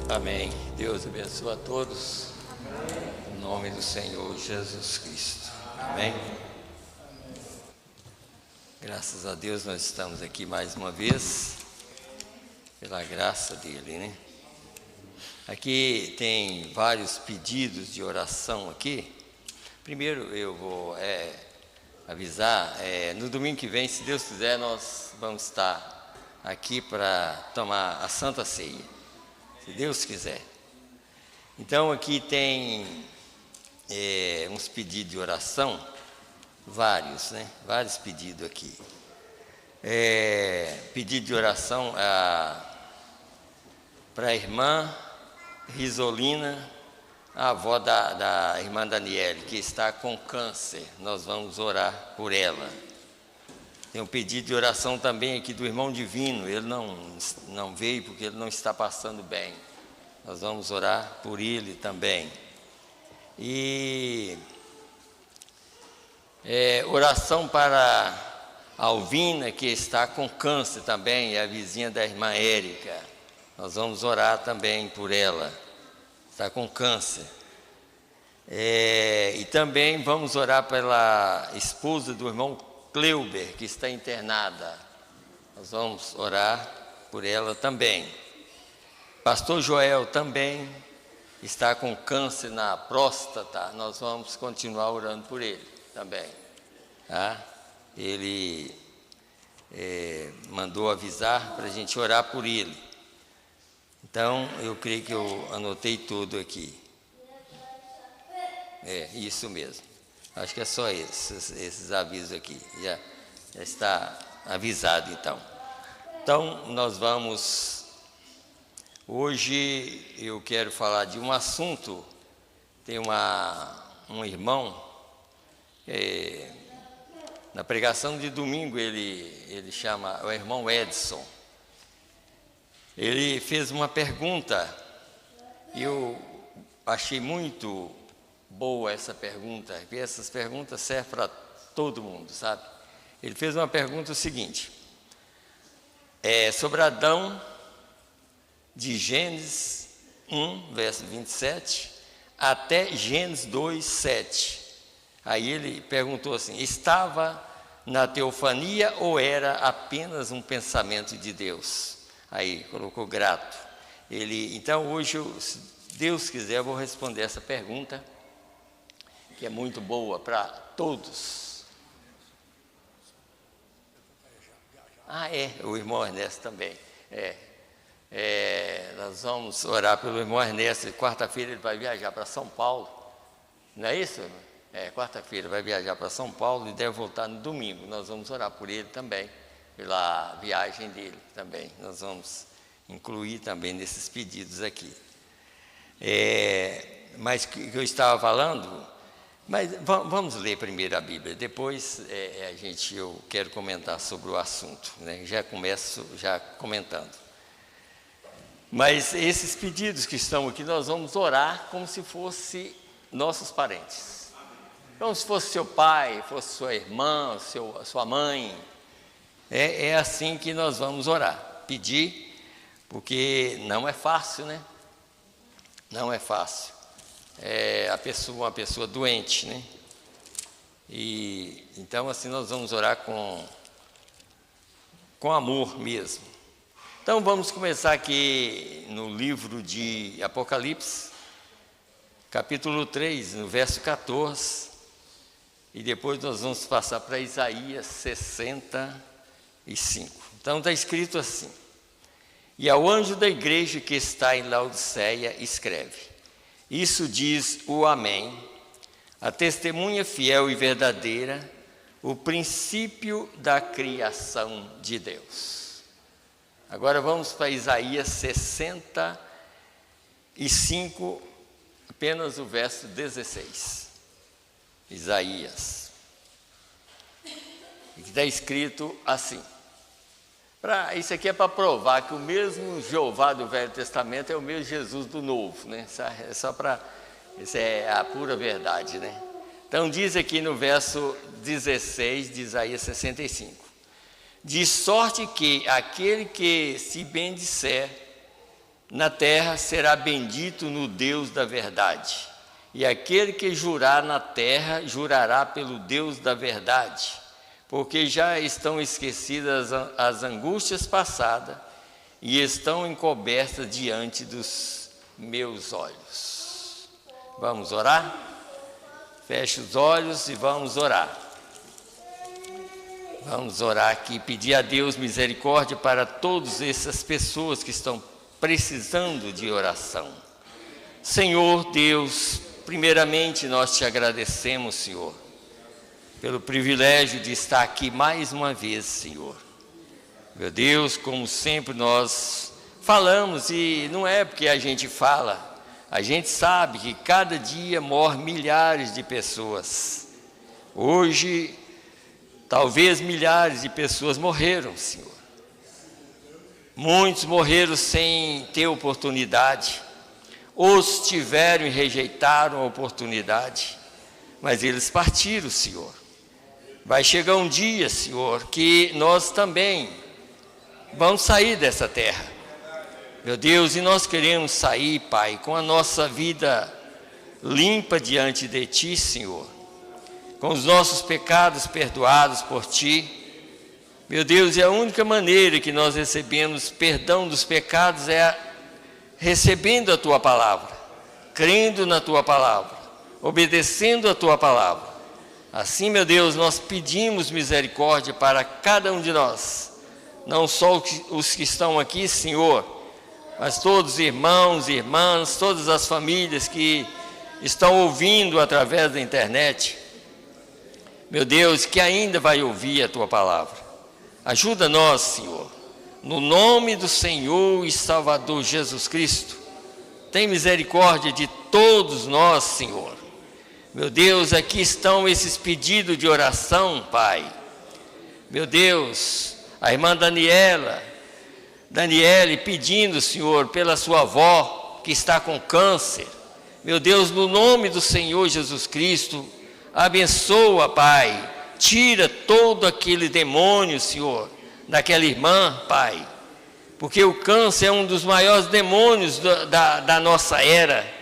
Amém. Deus abençoe a todos. Em nome do Senhor Jesus Cristo. Amém. Graças a Deus nós estamos aqui mais uma vez, pela graça dele, né? Aqui tem vários pedidos de oração aqui. Primeiro eu vou avisar, no domingo que vem, se Deus quiser, nós vamos estar aqui para tomar a Santa Ceia, se Deus quiser. Então aqui tem uns pedidos de oração, vários, né? Vários pedidos aqui. Pedido de oração para a irmã Risolina, a avó da irmã Daniele, que está com câncer. Nós vamos orar por ela. Tem um pedido de oração também aqui do irmão Divino. Ele não veio porque ele não está passando bem. Nós vamos orar por ele também. E oração para a Alvina, que está com câncer também, é a vizinha da irmã Érica. Nós vamos orar também por ela, está com câncer. E também vamos orar pela esposa do irmão Cleuber, que está internada. Nós vamos orar por ela também. Pastor Joel também está com câncer na próstata. Nós vamos continuar orando por ele também, tá? Ele mandou avisar para a gente orar por ele. Então, eu creio que eu anotei tudo aqui. Isso mesmo. Acho que é só esses avisos aqui. Já está avisado, então. Então, nós vamos... Hoje eu quero falar de um assunto. Tem um irmão, na pregação de domingo, ele chama o irmão Edson. Ele fez uma pergunta, e eu achei muito boa essa pergunta, porque essas perguntas servem para todo mundo, sabe? Ele fez uma pergunta o seguinte, sobre Adão, de Gênesis 1, verso 27, até Gênesis 2, 7. Aí ele perguntou assim, estava na teofania ou era apenas um pensamento de Deus? Aí colocou grato. Então hoje, se Deus quiser, eu vou responder essa pergunta, que é muito boa para todos. O irmão Ernesto também. Nós vamos orar pelo irmão Ernesto. Quarta-feira ele vai viajar para São Paulo. Não é isso? Quarta-feira vai viajar para São Paulo e deve voltar no domingo. Nós vamos orar por ele também, pela viagem dele também. Nós vamos incluir também nesses pedidos aqui. Mas que eu estava falando, mas vamos ler primeiro a Bíblia, depois eu quero comentar sobre o assunto, né? Já começo comentando. Mas esses pedidos que estão aqui, nós vamos orar como se fosse nossos parentes. Como se fosse seu pai, fosse sua irmã, sua mãe. É assim que nós vamos orar, pedir, porque não é fácil, né? Não é fácil. Uma pessoa doente, né? E então assim nós vamos orar com amor mesmo. Então vamos começar aqui no livro de Apocalipse, capítulo 3, no verso 14, e depois nós vamos passar para Isaías 65. Então está escrito assim, e ao anjo da igreja que está em Laodiceia escreve, isso diz o Amém, a testemunha fiel e verdadeira, o princípio da criação de Deus. Agora vamos para Isaías 65, apenas o verso 16. Isaías. Está escrito assim. Isso aqui é para provar que o mesmo Jeová do Velho Testamento é o mesmo Jesus do Novo, né? Isso é a pura verdade, né? Então diz aqui no verso 16 de Isaías 65. De sorte que aquele que se bendisser na terra será bendito no Deus da verdade. E aquele que jurar na terra, jurará pelo Deus da verdade, porque já estão esquecidas as angústias passadas e estão encobertas diante dos meus olhos. Vamos orar? Feche os olhos e vamos orar. Vamos orar aqui e pedir a Deus misericórdia para todas essas pessoas que estão precisando de oração. Senhor Deus, primeiramente nós te agradecemos, Senhor, pelo privilégio de estar aqui mais uma vez, Senhor. Meu Deus, como sempre nós falamos, e não é porque a gente fala, a gente sabe que cada dia morrem milhares de pessoas. Hoje, talvez milhares de pessoas morreram, Senhor. Muitos morreram sem ter oportunidade, outros tiveram e rejeitaram a oportunidade, mas eles partiram, Senhor. Vai chegar um dia, Senhor, que nós também vamos sair dessa terra, meu Deus, e nós queremos sair, Pai, com a nossa vida limpa diante de Ti, Senhor, com os nossos pecados perdoados por Ti. Meu Deus, e a única maneira que nós recebemos perdão dos pecados é recebendo a Tua palavra, crendo na Tua palavra, obedecendo a Tua palavra. Assim, meu Deus, nós pedimos misericórdia para cada um de nós, não só os que estão aqui, Senhor, mas todos os irmãos e irmãs, todas as famílias que estão ouvindo através da internet. Meu Deus, que ainda vai ouvir a Tua palavra. Ajuda nós, Senhor, no nome do Senhor e Salvador Jesus Cristo. Tem misericórdia de todos nós, Senhor. Meu Deus, aqui estão esses pedidos de oração, Pai. Meu Deus, a irmã Daniele pedindo, Senhor, pela sua avó que está com câncer. Meu Deus, no nome do Senhor Jesus Cristo, abençoa, Pai. Tira todo aquele demônio, Senhor, daquela irmã, Pai. Porque o câncer é um dos maiores demônios da nossa era,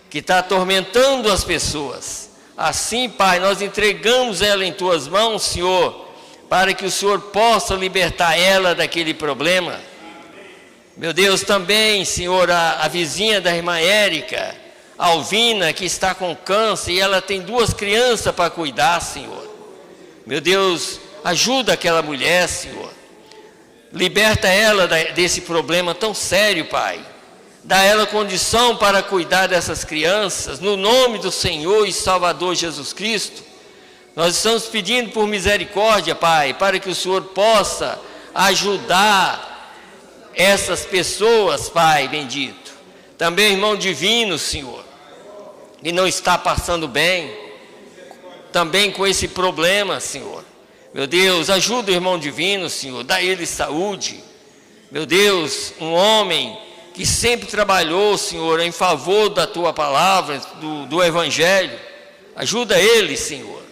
que está atormentando as pessoas. Assim, Pai, nós entregamos ela em Tuas mãos, Senhor, para que o Senhor possa libertar ela daquele problema. Meu Deus, também, Senhor, a vizinha da irmã Érica, Alvina, que está com câncer, e ela tem 2 crianças para cuidar, Senhor. Meu Deus, ajuda aquela mulher, Senhor. Liberta ela desse problema tão sério, Pai. Dá ela condição para cuidar dessas crianças, no nome do Senhor e Salvador Jesus Cristo. Nós estamos pedindo por misericórdia, Pai, para que o Senhor possa ajudar essas pessoas, Pai bendito. Também, irmão Divino, Senhor, que não está passando bem, também com esse problema, Senhor. Meu Deus, ajuda o irmão Divino, Senhor, dá ele saúde. Meu Deus, um homem que sempre trabalhou, Senhor, em favor da Tua palavra, do Evangelho. Ajuda ele, Senhor,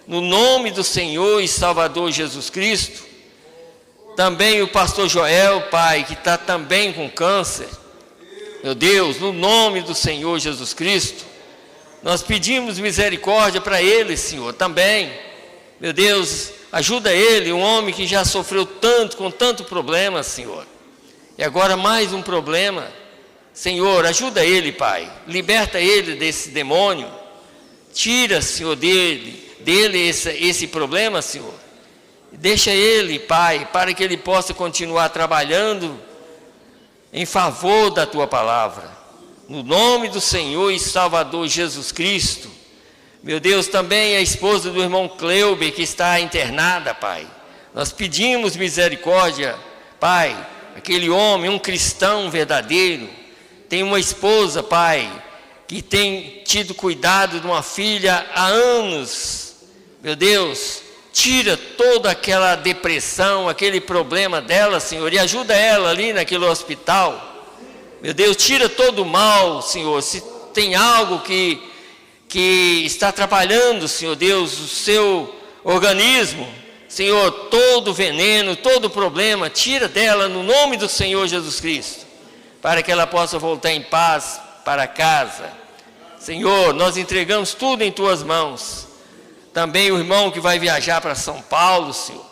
no nome do Senhor e Salvador Jesus Cristo. Também o pastor Joel, Pai, que está também com câncer. Meu Deus, no nome do Senhor Jesus Cristo, nós pedimos misericórdia para ele, Senhor, também. Meu Deus, ajuda ele, um homem que já sofreu tanto, com tanto problema, Senhor. E agora mais um problema. Senhor, ajuda ele, Pai. Liberta ele desse demônio. Tira, Senhor, dele esse problema, Senhor. Deixa ele, Pai, para que ele possa continuar trabalhando em favor da Tua palavra. No nome do Senhor e Salvador Jesus Cristo. Meu Deus, também a esposa do irmão Cleuber, que está internada, Pai. Nós pedimos misericórdia, Pai. Aquele homem, um cristão verdadeiro, tem uma esposa, Pai, que tem tido cuidado de uma filha há anos. Meu Deus, tira toda aquela depressão, aquele problema dela, Senhor, e ajuda ela ali naquele hospital. Meu Deus, tira todo o mal, Senhor. Se tem algo que está atrapalhando, Senhor Deus, o seu organismo, Senhor, todo veneno, todo problema, tira dela no nome do Senhor Jesus Cristo. para que ela possa voltar em paz para casa. Senhor, nós entregamos tudo em Tuas mãos. Também o irmão que vai viajar para São Paulo, Senhor.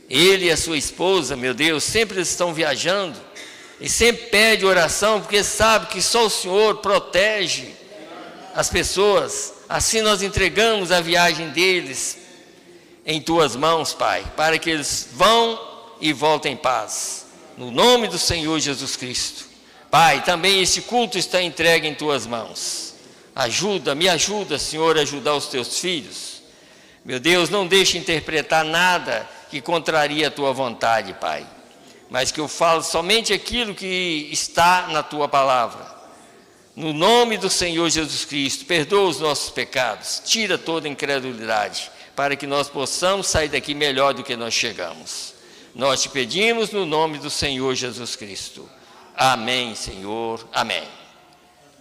Ele e a sua esposa, meu Deus, sempre estão viajando e sempre pede oração, porque sabe que só o Senhor protege as pessoas. Assim nós entregamos a viagem deles em Tuas mãos, Pai, para que eles vão e voltem em paz. No nome do Senhor Jesus Cristo. Pai, também esse culto está entregue em Tuas mãos. Me ajuda, Senhor, a ajudar os Teus filhos. Meu Deus, não deixe interpretar nada que contraria a Tua vontade, Pai, mas que eu falo somente aquilo que está na Tua palavra. No nome do Senhor Jesus Cristo, perdoa os nossos pecados, tira toda incredulidade, para que nós possamos sair daqui melhor do que nós chegamos. Nós te pedimos no nome do Senhor Jesus Cristo. Amém, Senhor. Amém.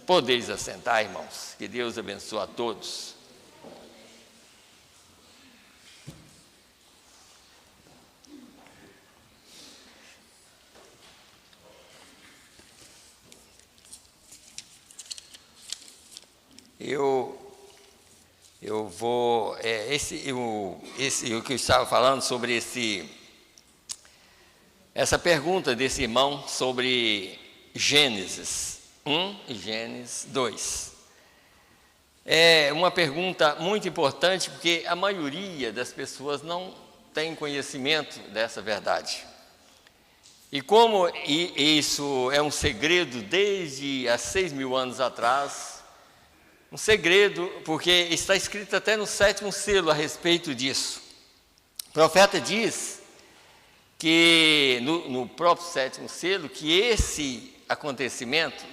Podeis assentar, irmãos. Que Deus abençoe a todos. O que eu estava falando sobre essa pergunta desse irmão sobre Gênesis 1 e Gênesis 2. É uma pergunta muito importante, porque a maioria das pessoas não tem conhecimento dessa verdade. E como isso é um segredo desde há 6.000 anos atrás, um segredo, porque está escrito até no 7º selo a respeito disso. O profeta diz que no próprio 7º selo, que esse acontecimento,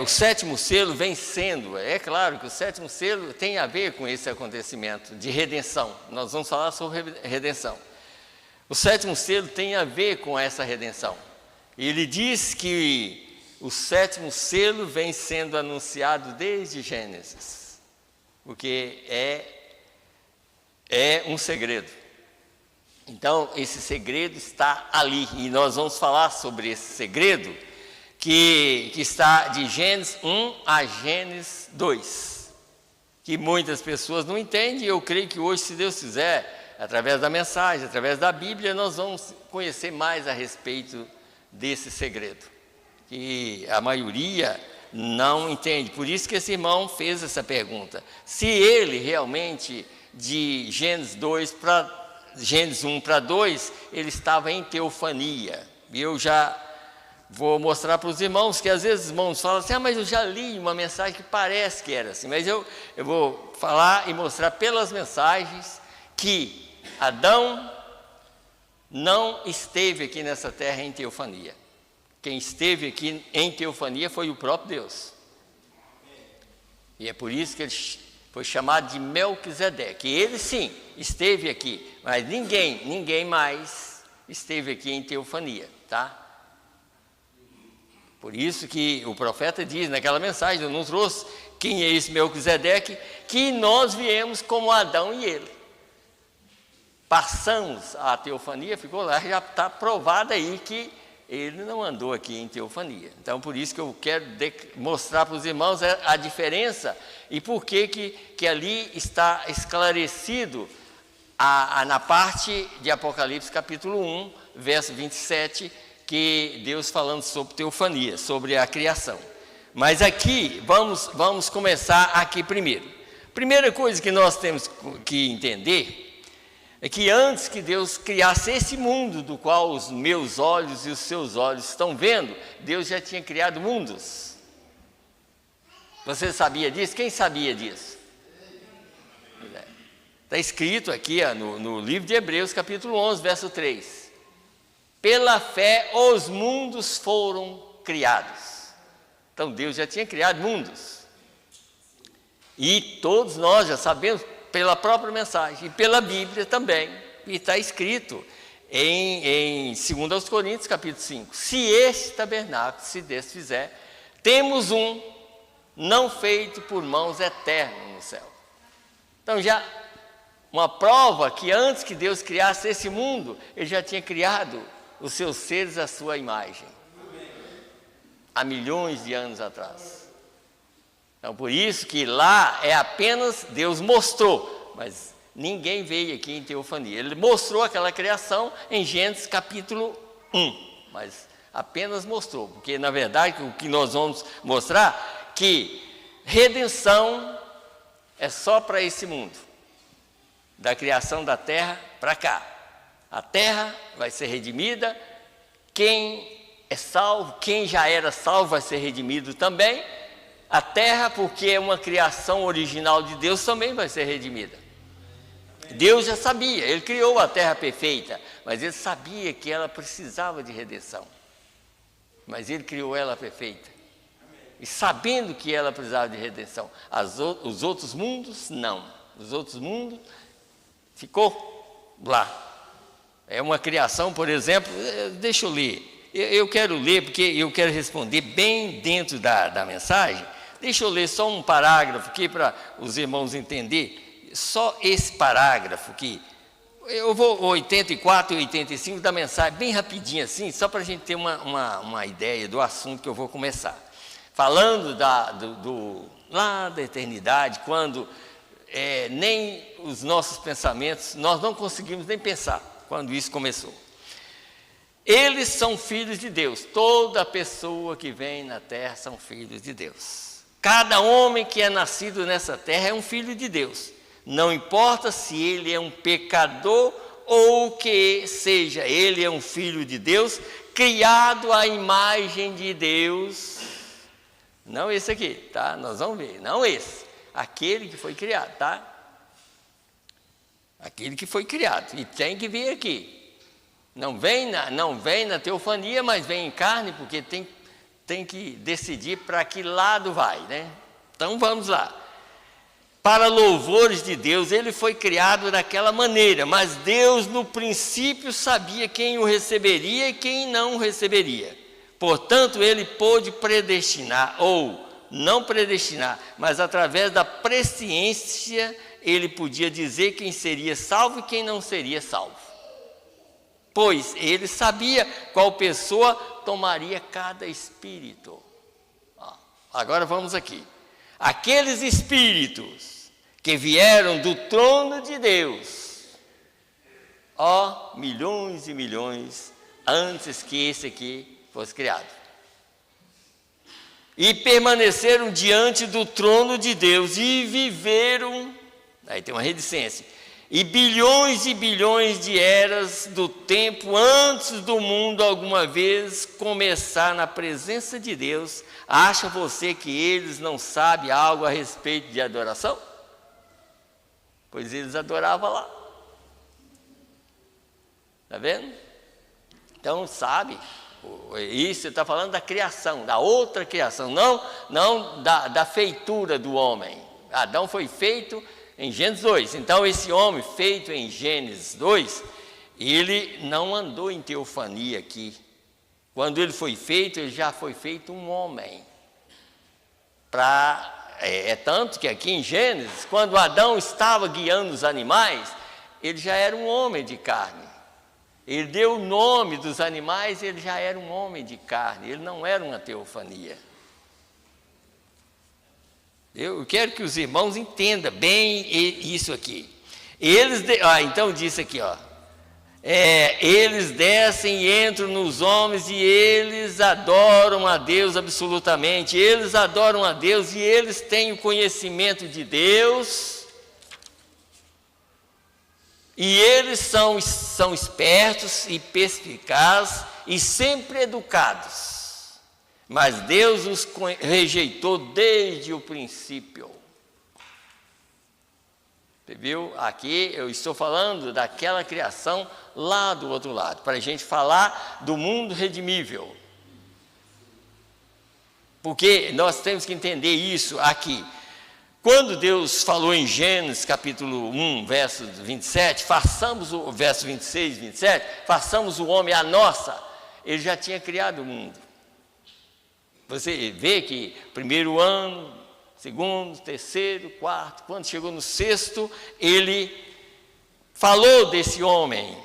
o 7º selo vem sendo, é claro que o 7º selo tem a ver com esse acontecimento de redenção. Nós vamos falar sobre redenção. O 7º selo tem a ver com essa redenção. Ele diz que o 7º selo vem sendo anunciado desde Gênesis, porque é um segredo. Então, esse segredo está ali, e nós vamos falar sobre esse segredo, que está de Gênesis 1 a Gênesis 2, que muitas pessoas não entendem, e eu creio que hoje, se Deus quiser, através da mensagem, através da Bíblia, nós vamos conhecer mais a respeito desse segredo, que a maioria não entende. Por isso que esse irmão fez essa pergunta. Se ele realmente, de Gênesis 1 para 2, ele estava em teofania. E eu já vou mostrar para os irmãos, que às vezes os irmãos falam assim, mas eu já li uma mensagem que parece que era assim. Mas eu vou falar e mostrar pelas mensagens que Adão não esteve aqui nessa terra em teofania. Quem esteve aqui em teofania foi o próprio Deus. E é por isso que ele foi chamado de Melquisedeque. Ele sim, esteve aqui, mas ninguém mais esteve aqui em teofania, tá? Por isso que o profeta diz naquela mensagem, eu não trouxe quem é esse Melquisedeque, que nós viemos como Adão e ele. Passamos a teofania, ficou lá, já está provado aí que ele não andou aqui em teofania. Então, por isso que eu quero mostrar para os irmãos a diferença e por que ali está esclarecido na parte de Apocalipse capítulo 1, verso 27, que Deus falando sobre teofania, sobre a criação. Mas aqui, vamos começar aqui primeiro. Primeira coisa que nós temos que entender é que antes que Deus criasse esse mundo do qual os meus olhos e os seus olhos estão vendo, Deus já tinha criado mundos. Você sabia disso? Quem sabia disso? Está escrito aqui no livro de Hebreus, capítulo 11, verso 3. Pela fé os mundos foram criados. Então Deus já tinha criado mundos. E todos nós já sabemos, pela própria mensagem, e pela Bíblia também, e está escrito em 2 Coríntios, capítulo 5, se este tabernáculo se desfizer, temos um não feito por mãos eterno no céu. Então já uma prova que antes que Deus criasse esse mundo, Ele já tinha criado os seus seres à sua imagem. Há milhões de anos atrás. Então, por isso que lá é apenas Deus mostrou, mas ninguém veio aqui em teofania. Ele mostrou aquela criação em Gênesis capítulo 1, mas apenas mostrou, porque na verdade o que nós vamos mostrar que redenção é só para esse mundo, da criação da terra para cá. A terra vai ser redimida, quem é salvo, quem já era salvo vai ser redimido também. A terra, porque é uma criação original de Deus, também vai ser redimida. Deus já sabia, Ele criou a terra perfeita, mas Ele sabia que ela precisava de redenção. Mas Ele criou ela perfeita. E sabendo que ela precisava de redenção, os outros mundos, não. Os outros mundos, ficou lá. É uma criação, por exemplo, deixa eu ler. Eu quero ler porque eu quero responder bem dentro da mensagem. Deixa eu ler só um parágrafo aqui para os irmãos entenderem. Só esse parágrafo aqui. Eu vou 84 e 85 da mensagem, bem rapidinho assim, só para a gente ter uma ideia do assunto que eu vou começar. Falando lá da eternidade, quando nem os nossos pensamentos, nós não conseguimos nem pensar quando isso começou. Eles são filhos de Deus, toda pessoa que vem na terra são filhos de Deus. Cada homem que é nascido nessa terra é um filho de Deus. Não importa se ele é um pecador ou que seja, ele é um filho de Deus, criado à imagem de Deus. Não esse aqui, tá? Nós vamos ver, não esse. Aquele que foi criado, tá? Aquele que foi criado, e tem que vir aqui. Não vem na teofania, mas vem em carne, porque tem que decidir para que lado vai, né? Então vamos lá. Para louvores de Deus, ele foi criado daquela maneira, mas Deus no princípio sabia quem o receberia e quem não o receberia. Portanto, ele pôde predestinar, ou não predestinar, mas através da presciência, ele podia dizer quem seria salvo e quem não seria salvo. Pois ele sabia qual pessoa tomaria cada espírito. Agora vamos aqui. Aqueles espíritos que vieram do trono de Deus, milhões e milhões antes que esse aqui fosse criado, e permaneceram diante do trono de Deus e viveram, aí tem uma reticência, e bilhões de eras do tempo antes do mundo alguma vez começar na presença de Deus. Acha você que eles não sabem algo a respeito de adoração? Pois eles adoravam lá. Está vendo? Então sabe, isso está falando da criação, da outra criação, não da feitura do homem. Adão foi feito em Gênesis 2, então esse homem feito em Gênesis 2, ele não andou em teofania aqui. Quando ele foi feito, ele já foi feito um homem. Tanto que aqui em Gênesis, quando Adão estava guiando os animais, ele já era um homem de carne. Ele deu o nome dos animais, ele já era um homem de carne, ele não era uma teofania. Eu quero que os irmãos entendam bem isso aqui. Então disse aqui, eles descem e entram nos homens e eles adoram a Deus absolutamente. Eles adoram a Deus e eles têm o conhecimento de Deus. E eles são espertos e perspicazes e sempre educados. Mas Deus os rejeitou desde o princípio. Você viu? Aqui eu estou falando daquela criação lá do outro lado, para a gente falar do mundo redimível. Porque nós temos que entender isso aqui. Quando Deus falou em Gênesis capítulo 1, verso 27, verso 26, 27, façamos o homem a nossa, ele já tinha criado o mundo. Você vê que primeiro ano, segundo, terceiro, quarto, quando chegou no sexto, ele falou desse homem,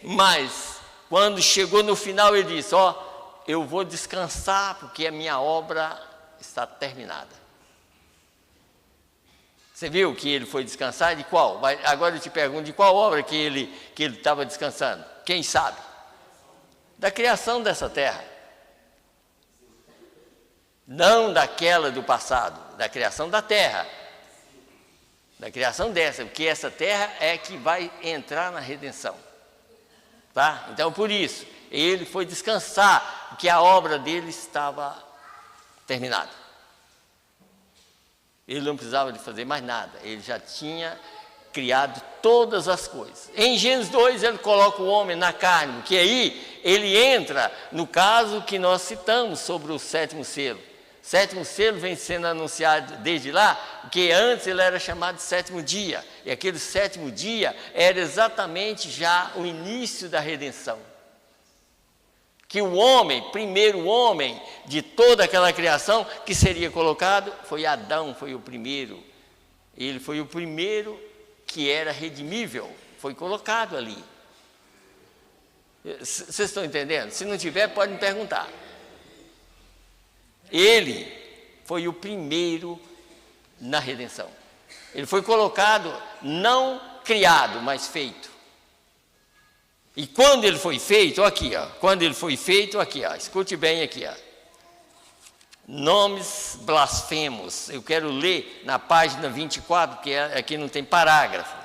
mas Quando chegou no final, ele disse: eu vou descansar porque a minha obra está terminada. Você viu que ele foi descansar? De qual? Agora eu te pergunto, de qual obra que ele estava descansando? Quem sabe? Da criação dessa terra. Não daquela do passado, da criação da terra. Da criação dessa, porque essa terra é que vai entrar na redenção. Tá? Então, por isso, ele foi descansar, porque a obra dele estava terminada. Ele não precisava de fazer mais nada, ele já tinha criado todas as coisas. Em Gênesis 2, ele coloca o homem na carne, porque aí ele entra no caso que nós citamos sobre o sétimo selo. O sétimo selo vem sendo anunciado desde lá, porque antes ele era chamado de sétimo dia, e aquele sétimo dia era exatamente já o início da redenção. Que o homem, primeiro homem de toda aquela criação que seria colocado, foi Adão, foi o primeiro. Ele foi o primeiro que era redimível, foi colocado ali. Vocês estão entendendo? Se não tiver, pode me perguntar. Ele foi o primeiro na redenção. Ele foi colocado, não criado, mas feito. E quando ele foi feito, aqui, quando ele foi feito, aqui, escute bem aqui, nomes blasfemos. Eu quero ler na página 24, porque aqui não tem parágrafo.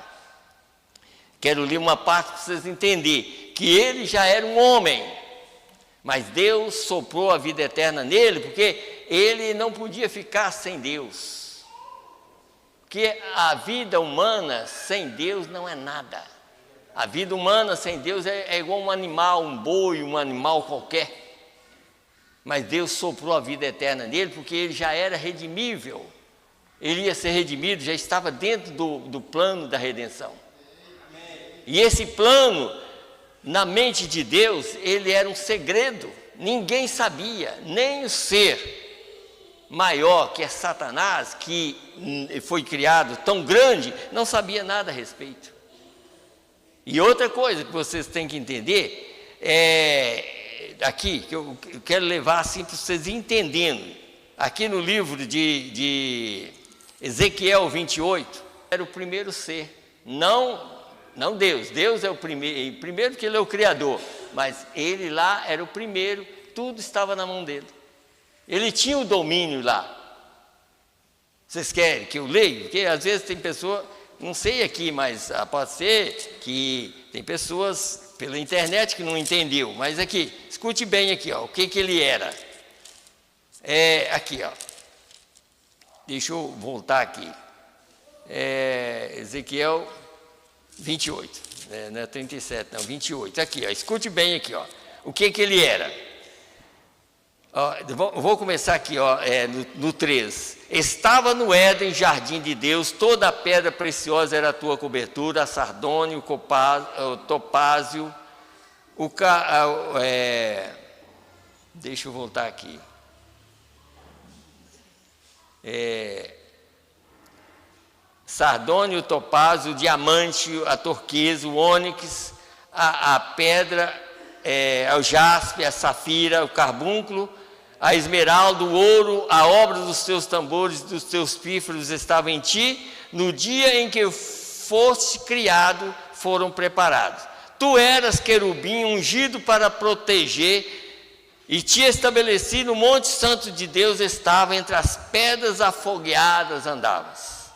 Quero ler uma parte para vocês entenderem que ele já era um homem, mas Deus soprou a vida eterna nele, porque ele não podia ficar sem Deus. Porque a vida humana sem Deus não é nada. A vida humana sem Deus é igual um animal, um boi, um animal qualquer. Mas Deus soprou a vida eterna nele, porque ele já era redimível. Ele ia ser redimido, já estava dentro do plano da redenção. E esse plano, na mente de Deus, ele era um segredo. Ninguém sabia, nem o ser maior, que é Satanás, que foi criado tão grande, não sabia nada a respeito. E outra coisa que vocês têm que entender, aqui, que eu quero levar assim para vocês entendendo, aqui no livro de Ezequiel 28, era o primeiro ser, não Deus. Deus é o primeiro que ele é o Criador, mas ele lá era o primeiro, tudo estava na mão dele. Ele tinha o domínio lá. Vocês querem que eu leia? Porque às vezes tem pessoa... Não sei aqui, mas pode ser que tem pessoas pela internet que não entendeu. Mas aqui, escute bem aqui, o que ele era. Aqui, deixa eu voltar aqui. Ezequiel 28, não é 37, não, 28. Aqui, escute bem aqui, o que ele era. Vou começar aqui, no 3. Estava no Éden, jardim de Deus, toda a pedra preciosa era a tua cobertura, a sardônio, o topázio, deixa eu voltar aqui. Sardônio, o topázio, o diamante, a turquesa, o ônix, a pedra, o jaspe, a safira, o carbúnculo, a esmeralda, o ouro, a obra dos teus tambores, dos teus pífaros estava em ti, no dia em que foste criado, foram preparados. Tu eras querubim ungido para proteger, e te estabeleci no monte santo de Deus, estava entre as pedras afogueadas andavas.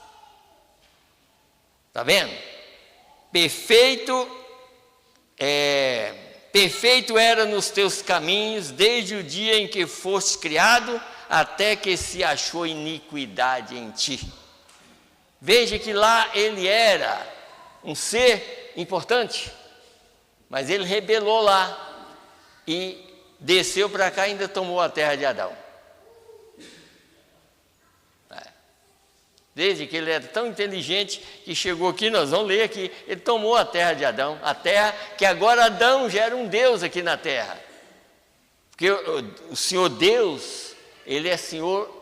Está vendo? Perfeito era nos teus caminhos, desde o dia em que foste criado, até que se achou iniquidade em ti. Veja que lá ele era um ser importante, mas ele rebelou lá e desceu para cá e ainda tomou a terra de Adão. Desde que ele era tão inteligente que chegou aqui, nós vamos ler aqui, ele tomou a terra de Adão, a terra que agora Adão já era um Deus aqui na terra. Porque o Senhor Deus, ele é Senhor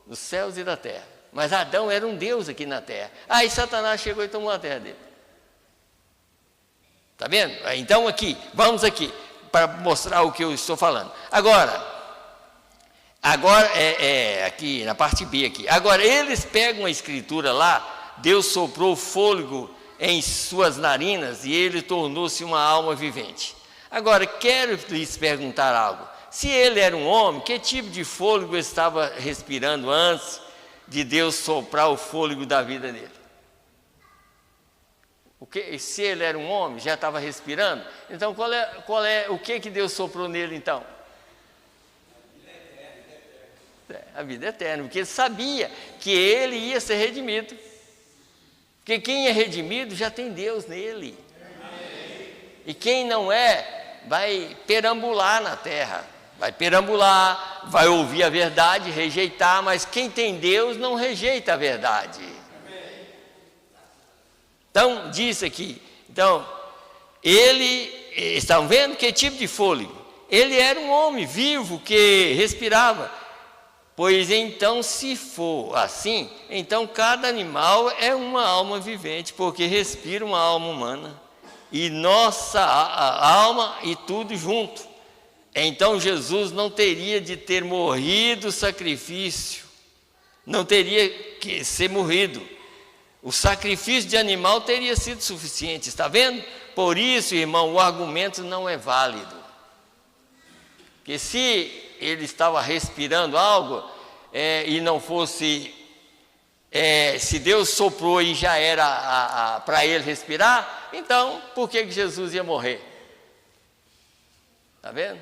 dos céus e da terra. Mas Adão era um Deus aqui na terra. Aí Satanás chegou e tomou a terra dele. Está vendo? Então aqui, vamos aqui. para mostrar o que eu estou falando. Agora aqui na parte B aqui. Agora eles pegam a escritura lá, Deus soprou fôlego em suas narinas e ele tornou-se uma alma vivente. Agora quero lhes perguntar algo. Se ele era um homem, que tipo de fôlego estava respirando antes de Deus soprar o fôlego da vida dele? Se ele era um homem, já estava respirando, então o que Deus soprou nele então? A vida eterna, porque ele sabia que ele ia ser redimido. Porque quem é redimido já tem Deus nele. E quem não é, vai perambular na terra. Vai perambular, vai ouvir a verdade, rejeitar, mas quem tem Deus não rejeita a verdade. Então, diz aqui, estão vendo que tipo de fôlego? Ele era um homem vivo que respirava. Pois então, se for assim, então cada animal é uma alma vivente, porque respira uma alma humana, e nossa alma e tudo junto. Então Jesus não teria de ter morrido o sacrifício, não teria que ser morrido. O sacrifício de animal teria sido suficiente, está vendo? Por isso, irmão, o argumento não é válido. Porque se ele estava respirando algo, e não fosse, se Deus soprou e já era para ele respirar, então por que Jesus ia morrer? Está vendo?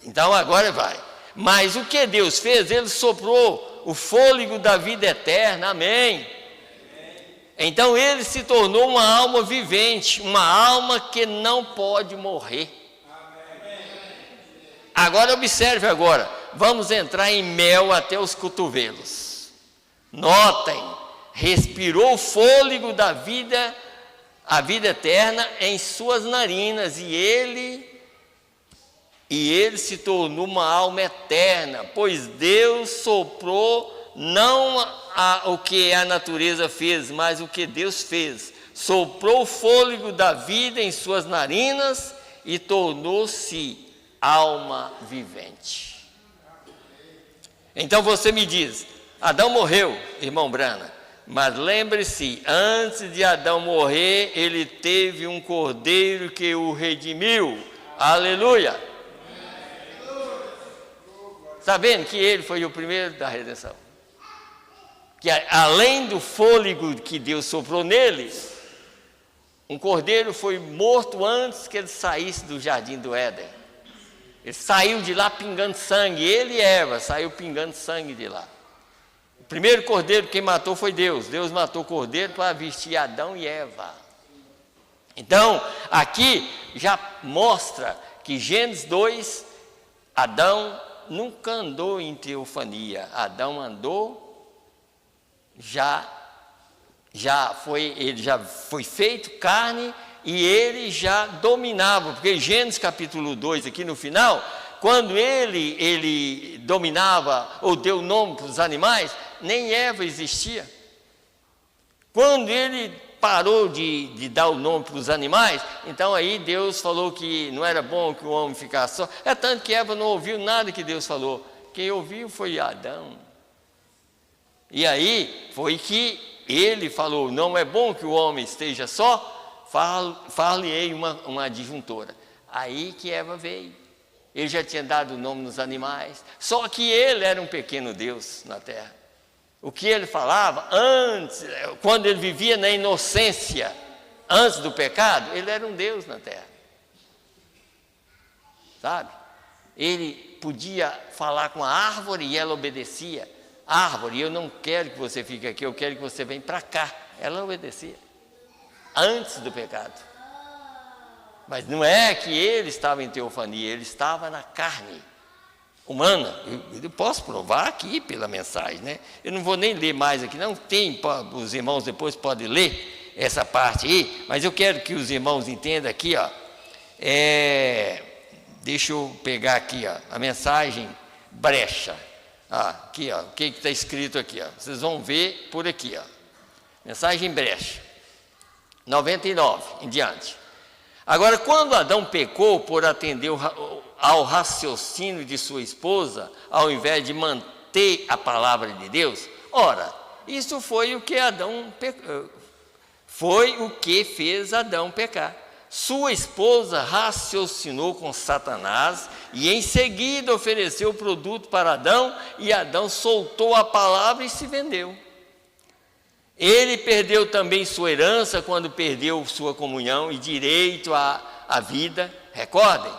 Então agora vai. Mas o que Deus fez? Ele soprou o fôlego da vida eterna, amém? Então ele se tornou uma alma vivente, uma alma que não pode morrer. Agora observe agora, vamos entrar em mel até os cotovelos. Notem, respirou o fôlego da vida, a vida eterna em suas narinas, e ele se tornou uma alma eterna, pois Deus soprou não o que a natureza fez, mas o que Deus fez. Soprou o fôlego da vida em suas narinas e tornou-se alma vivente. Então você me diz, Adão morreu, irmão Brana, mas lembre-se, antes de Adão morrer, ele teve um cordeiro que o redimiu. Aleluia! Sabendo que ele foi o primeiro da redenção. Que além do fôlego que Deus soprou nele, um cordeiro foi morto antes que ele saísse do jardim do Éden. Ele saiu de lá pingando sangue, ele e Eva saiu pingando sangue de lá. O primeiro cordeiro que matou foi Deus. Deus matou o cordeiro para vestir Adão e Eva. Então, aqui já mostra que Gênesis 2, Adão nunca andou em teofania. Adão andou, ele já foi feito carne e ele já dominava, porque Gênesis capítulo 2, aqui no final, quando ele dominava ou deu nome para os animais, nem Eva existia. Quando ele parou de dar o nome para os animais, então aí Deus falou que não era bom que o homem ficasse só. É tanto que Eva não ouviu nada que Deus falou. Quem ouviu foi Adão. E aí foi que ele falou, não é bom que o homem esteja só, fale-ei uma adjuntora. Aí que Eva veio. Ele já tinha dado o nome nos animais, só que ele era um pequeno Deus na terra. O que ele falava antes, quando ele vivia na inocência, antes do pecado, ele era um Deus na terra. Sabe? Ele podia falar com a árvore e ela obedecia. Árvore, eu não quero que você fique aqui, eu quero que você venha para cá. Ela obedecia. Antes do pecado. Mas não é que ele estava em teofania, ele estava na carne humana. Eu posso provar aqui pela mensagem, né? Eu não vou nem ler mais aqui, não tem, os irmãos depois podem ler essa parte aí, mas eu quero que os irmãos entendam aqui, ó. Deixa eu pegar aqui, ó, a mensagem brecha. Aqui, ó, o que está escrito aqui, ó. Vocês vão ver por aqui, ó. Mensagem brecha. 99 em diante. Agora, quando Adão pecou por atender ao raciocínio de sua esposa, ao invés de manter a palavra de Deus, ora, isso foi o que fez Adão pecar. Sua esposa raciocinou com Satanás e em seguida ofereceu o produto para Adão, e Adão soltou a palavra e se vendeu. Ele perdeu também sua herança quando perdeu sua comunhão e direito à vida. Recordem,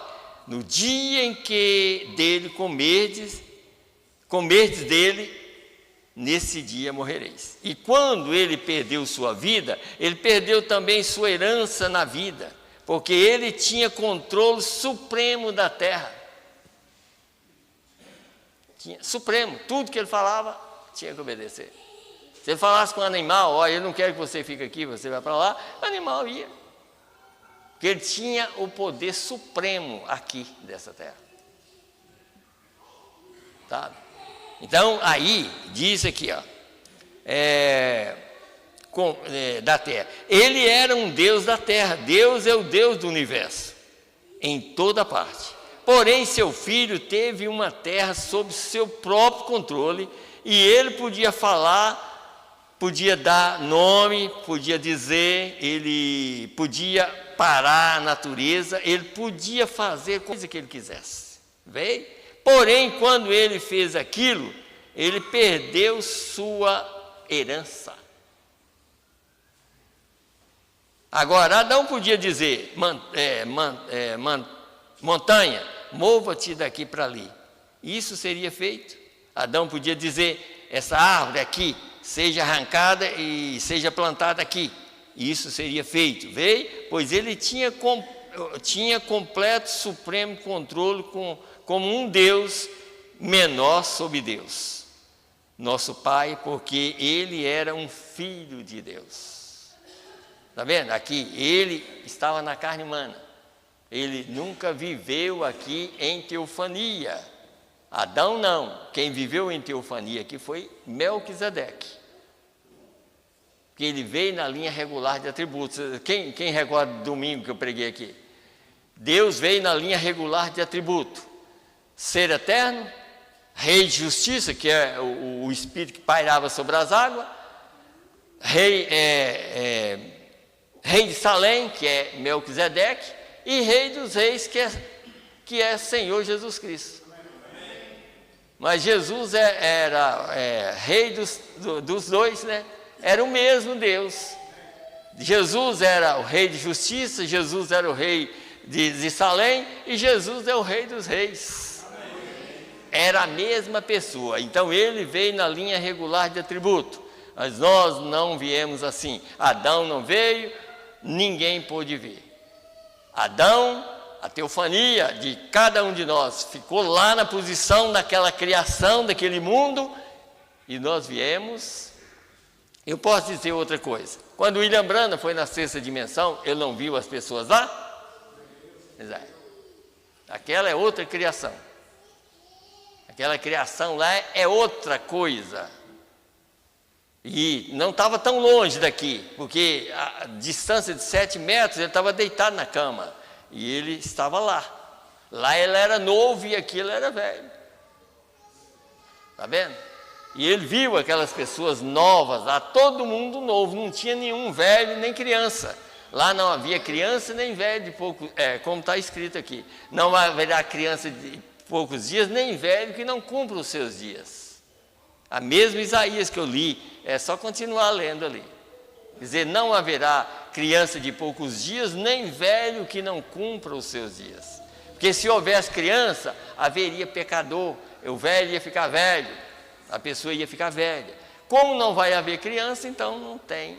no dia em que dele comerdes dele, nesse dia morrereis. E quando ele perdeu sua vida, ele perdeu também sua herança na vida, porque ele tinha controle supremo da terra. Supremo, tudo que ele falava, tinha que obedecer. Se ele falasse com o animal, olha, eu não quero que você fique aqui, você vai para lá, o animal ia. Porque ele tinha o poder supremo aqui dessa terra. Sabe? Então, aí, diz aqui, ó, da terra. Ele era um Deus da terra. Deus é o Deus do universo, em toda parte. Porém, seu filho teve uma terra sob seu próprio controle, e ele podia falar, podia dar nome, podia dizer, ele podia parar a natureza, ele podia fazer coisa que ele quisesse. Veio? Porém, quando ele fez aquilo, ele perdeu sua herança. Agora, Adão podia dizer, montanha, mova-te daqui para ali. Isso seria feito. Adão podia dizer, essa árvore aqui, seja arrancada e seja plantada aqui. Isso seria feito. Veio? Pois ele tinha completo, supremo controle como um Deus menor sobre Deus, nosso Pai, porque ele era um filho de Deus. Está vendo? Aqui, ele estava na carne humana. Ele nunca viveu aqui em teofania. Adão não. Quem viveu em teofania aqui foi Melquisedeque. Que ele veio na linha regular de atributos. Quem recorda do domingo que eu preguei aqui? Deus veio na linha regular de atributo. Ser eterno, rei de justiça, que é o espírito que pairava sobre as águas, rei de Salém, que é Melquisedeque, e rei dos reis, que é Senhor Jesus Cristo. Mas Jesus era rei dos dois, né? Era o mesmo Deus. Jesus era o rei de justiça, Jesus era o rei de Salém, e Jesus é o rei dos reis. Era a mesma pessoa. Então ele veio na linha regular de atributo. Mas nós não viemos assim. Adão não veio, ninguém pôde ver. Adão, a teofania de cada um de nós, ficou lá na posição daquela criação, daquele mundo, e nós viemos. Eu posso dizer outra coisa. Quando William Branham foi na sexta dimensão, ele não viu as pessoas lá? Exato. Aquela é outra criação. Aquela criação lá é outra coisa. E não estava tão longe daqui, porque a distância de 7 metros, ele estava deitado na cama. E ele estava lá. Lá ele era novo e aqui ele era velho. Está vendo? E ele viu aquelas pessoas novas, lá todo mundo novo, não tinha nenhum velho nem criança. Lá não havia criança nem velho de pouco, como está escrito aqui. Não haverá criança de poucos dias, nem velho que não cumpra os seus dias. A mesma Isaías que eu li, é só continuar lendo ali. Quer dizer, não haverá criança de poucos dias, nem velho que não cumpra os seus dias. Porque se houvesse criança, haveria pecador, o velho ia ficar velho, a pessoa ia ficar velha. Como não vai haver criança, então não tem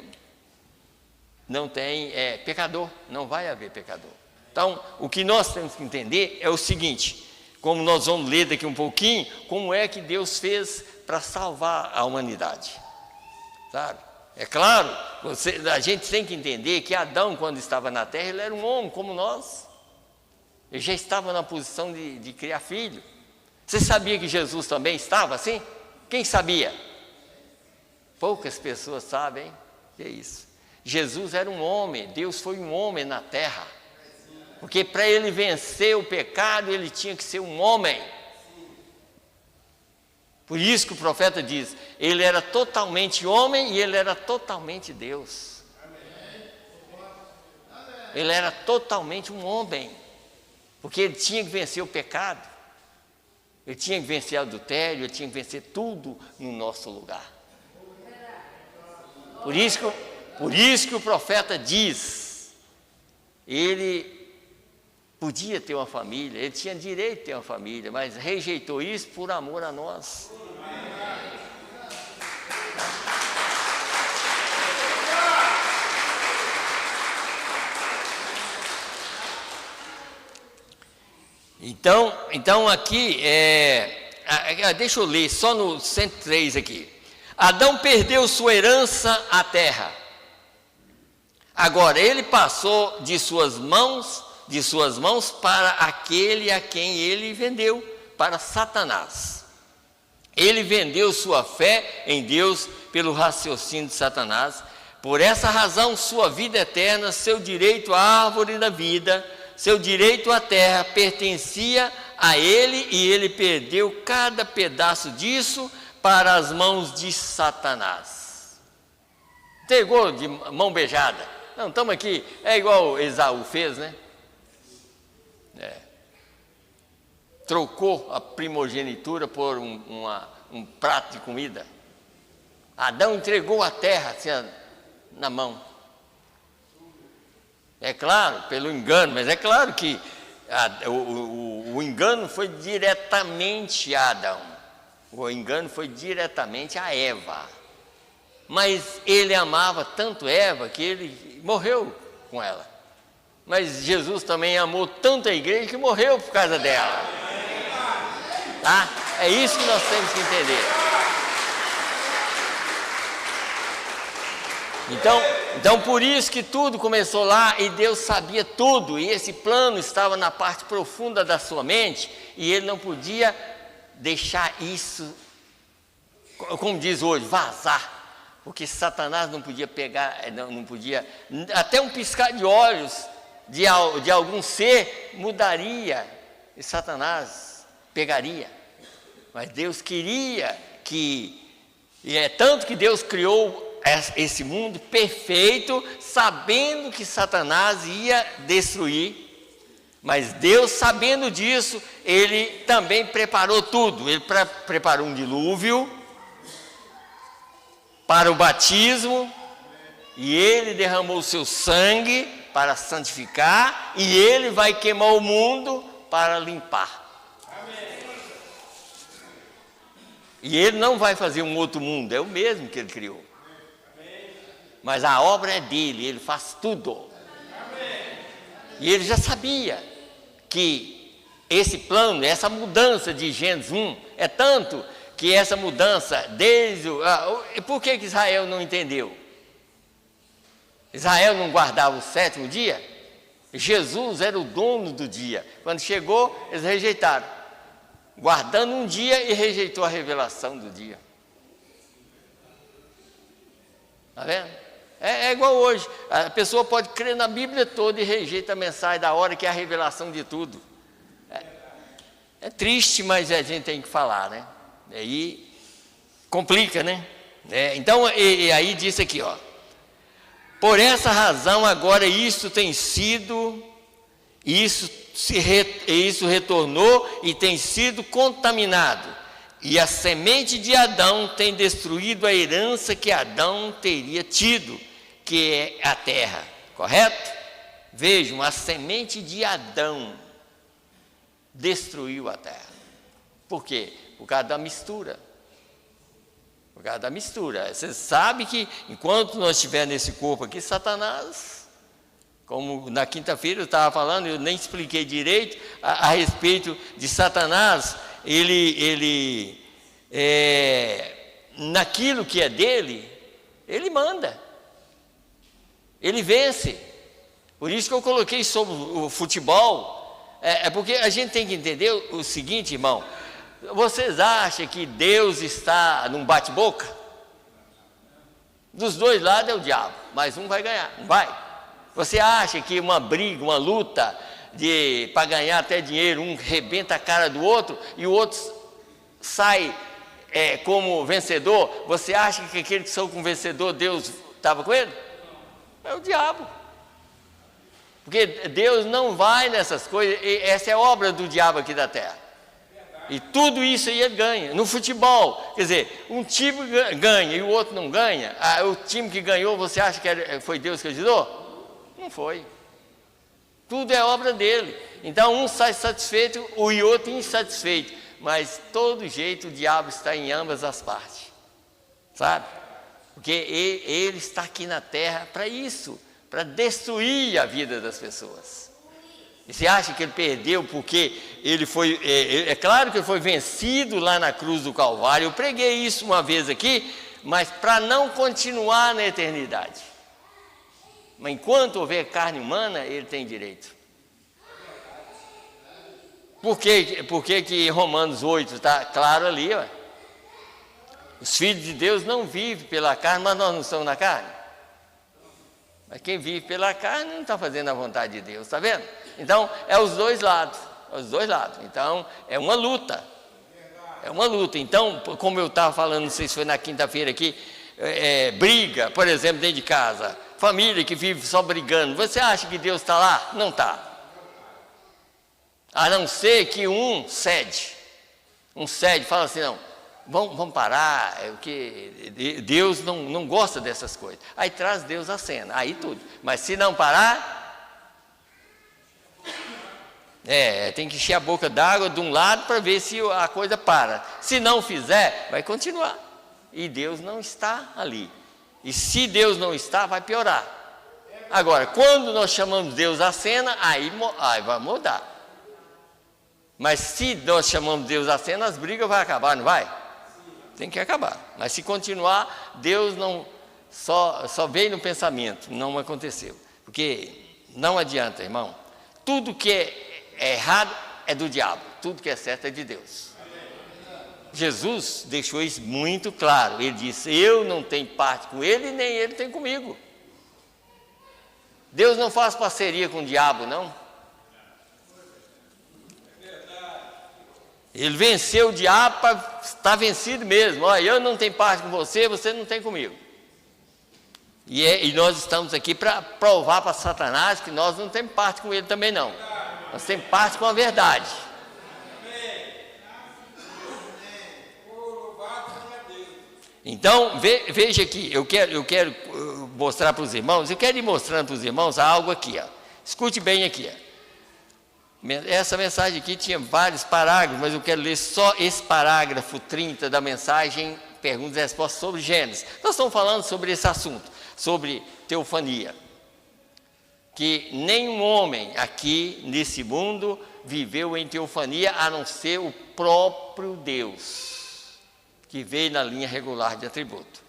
pecador, não vai haver pecador. Então, o que nós temos que entender é o seguinte, como nós vamos ler daqui um pouquinho, como é que Deus fez para salvar a humanidade, sabe? É claro, a gente tem que entender que Adão, quando estava na terra, ele era um homem como nós. Ele já estava na posição de criar filho. Você sabia que Jesus também estava assim? Quem sabia? Poucas pessoas sabem, que é isso. Jesus era um homem, Deus foi um homem na terra. Porque para ele vencer o pecado, ele tinha que ser um homem. Por isso que o profeta diz, ele era totalmente homem e ele era totalmente Deus. Ele era totalmente um homem, porque ele tinha que vencer o pecado, ele tinha que vencer o adultério, ele tinha que vencer tudo no nosso lugar. Por isso que o profeta diz, ele podia ter uma família, ele tinha direito de ter uma família, mas rejeitou isso por amor a nós. Então aqui, deixa eu ler só no 103 aqui. Adão perdeu sua herança à terra. Agora, ele passou de suas mãos para aquele a quem ele vendeu, para Satanás. Ele vendeu sua fé em Deus pelo raciocínio de Satanás. Por essa razão, sua vida eterna, seu direito à árvore da vida, seu direito à terra pertencia a ele, e ele perdeu cada pedaço disso para as mãos de Satanás. Entregou de mão beijada. Não, estamos aqui, é igual Esaú fez, né? Trocou a primogenitura por um prato de comida. Adão entregou a terra assim, na mão. É claro, pelo engano, mas é claro que o engano foi diretamente a Adão. O engano foi diretamente a Eva. Mas ele amava tanto Eva que ele morreu com ela. Mas Jesus também amou tanto a igreja que morreu por causa dela. Tá? É isso que nós temos que entender. Então por isso que tudo começou lá, e Deus sabia tudo, e esse plano estava na parte profunda da sua mente, e ele não podia deixar isso, como diz hoje, vazar, porque Satanás não podia pegar, não podia, até um piscar de olhos de algum ser mudaria, e Satanás pegaria. Mas Deus queria e é tanto que Deus criou esse mundo perfeito, sabendo que Satanás ia destruir. Mas Deus, sabendo disso, ele também preparou tudo. Ele preparou um dilúvio para o batismo, e ele derramou o seu sangue para santificar, e ele vai queimar o mundo para limpar. E ele não vai fazer um outro mundo, é o mesmo que ele criou. Mas a obra é dele, ele faz tudo. E ele já sabia que esse plano, essa mudança de Gênesis 1, é tanto que essa mudança, por que Israel não entendeu? Israel não guardava o sétimo dia? Jesus era o dono do dia. Quando chegou, eles rejeitaram, guardando um dia, e rejeitou a revelação do dia. Está vendo? É igual hoje, a pessoa pode crer na Bíblia toda e rejeita a mensagem da hora, que é a revelação de tudo. É triste, mas a gente tem que falar, né? Aí complica, né? Então, aí diz aqui, ó. Por essa razão, agora isso retornou e tem sido contaminado. E a semente de Adão tem destruído a herança que Adão teria tido, que é a terra, correto? Vejam, a semente de Adão destruiu a terra. Por quê? Por causa da mistura. Por causa da mistura. Você sabe que enquanto nós estivermos nesse corpo aqui, Satanás, como na quinta-feira eu estava falando, eu nem expliquei direito a respeito de Satanás, ele naquilo que é dele, ele manda. Ele vence. Por isso que eu coloquei sobre o futebol. Porque a gente tem que entender o seguinte, irmão. Vocês acham que Deus está num bate-boca? Dos dois lados é o diabo, mas um vai ganhar, não vai? Você acha que uma briga, uma luta para ganhar até dinheiro, um rebenta a cara do outro e o outro sai como vencedor. Você acha que aquele que saiu como vencedor, Deus estava com ele? É o diabo. Porque Deus não vai nessas coisas, essa é obra do diabo aqui da terra. E tudo isso aí ele ganha. No futebol, quer dizer, um time ganha e o outro não ganha. O time que ganhou, você acha que foi Deus que ajudou? Não foi. Tudo é obra dele. Então um sai satisfeito e o outro insatisfeito. Mas todo jeito o diabo está em ambas as partes. Sabe? Porque ele está aqui na terra para isso, para destruir a vida das pessoas. E você acha que ele perdeu porque ele foi... É claro que ele foi vencido lá na cruz do Calvário. Eu preguei isso uma vez aqui, mas para não continuar na eternidade. Mas enquanto houver carne humana, ele tem direito. Por que Romanos 8 está claro ali? Ó? Os filhos de Deus não vivem pela carne, mas nós não estamos na carne. Mas quem vive pela carne não está fazendo a vontade de Deus, está vendo? Então, é os dois lados. Então, é uma luta. Então, como eu estava falando, não sei se foi na quinta-feira aqui, briga, por exemplo, dentro de casa, família que vive só brigando. Você acha que Deus está lá? Não está. A não ser que um cede, fala assim, não, vamos parar, porque Deus não gosta dessas coisas. Aí traz Deus à cena, aí tudo. Mas se não parar, tem que encher a boca d'água de um lado para ver se a coisa para. Se não fizer, vai continuar. E Deus não está ali. E se Deus não está, vai piorar. Agora, quando nós chamamos Deus à cena, aí vai mudar. Mas se nós chamamos Deus à cena, as brigas vão acabar, não vai? Tem que acabar. Mas se continuar, Deus não só veio no pensamento, não aconteceu. Porque não adianta, irmão. Tudo que é errado é do diabo, tudo que é certo é de Deus. Jesus deixou isso muito claro. Ele disse, eu não tenho parte com ele, nem ele tem comigo. Deus não faz parceria com o diabo, não. Ele venceu o diabo para estar vencido mesmo. Olha, eu não tenho parte com você, você não tem comigo. E nós estamos aqui para provar para Satanás que nós não temos parte com ele também não. Nós temos parte com a verdade. Então, veja aqui, eu quero mostrar para os irmãos, eu quero ir mostrando para os irmãos algo aqui. Ó. Escute bem aqui. Ó. Essa mensagem aqui tinha vários parágrafos, mas eu quero ler só esse parágrafo 30 da mensagem, perguntas e respostas sobre Gênesis. Nós estamos falando sobre esse assunto, sobre teofania. Que nenhum homem aqui nesse mundo viveu em teofania, a não ser o próprio Deus, que veio na linha regular de atributo.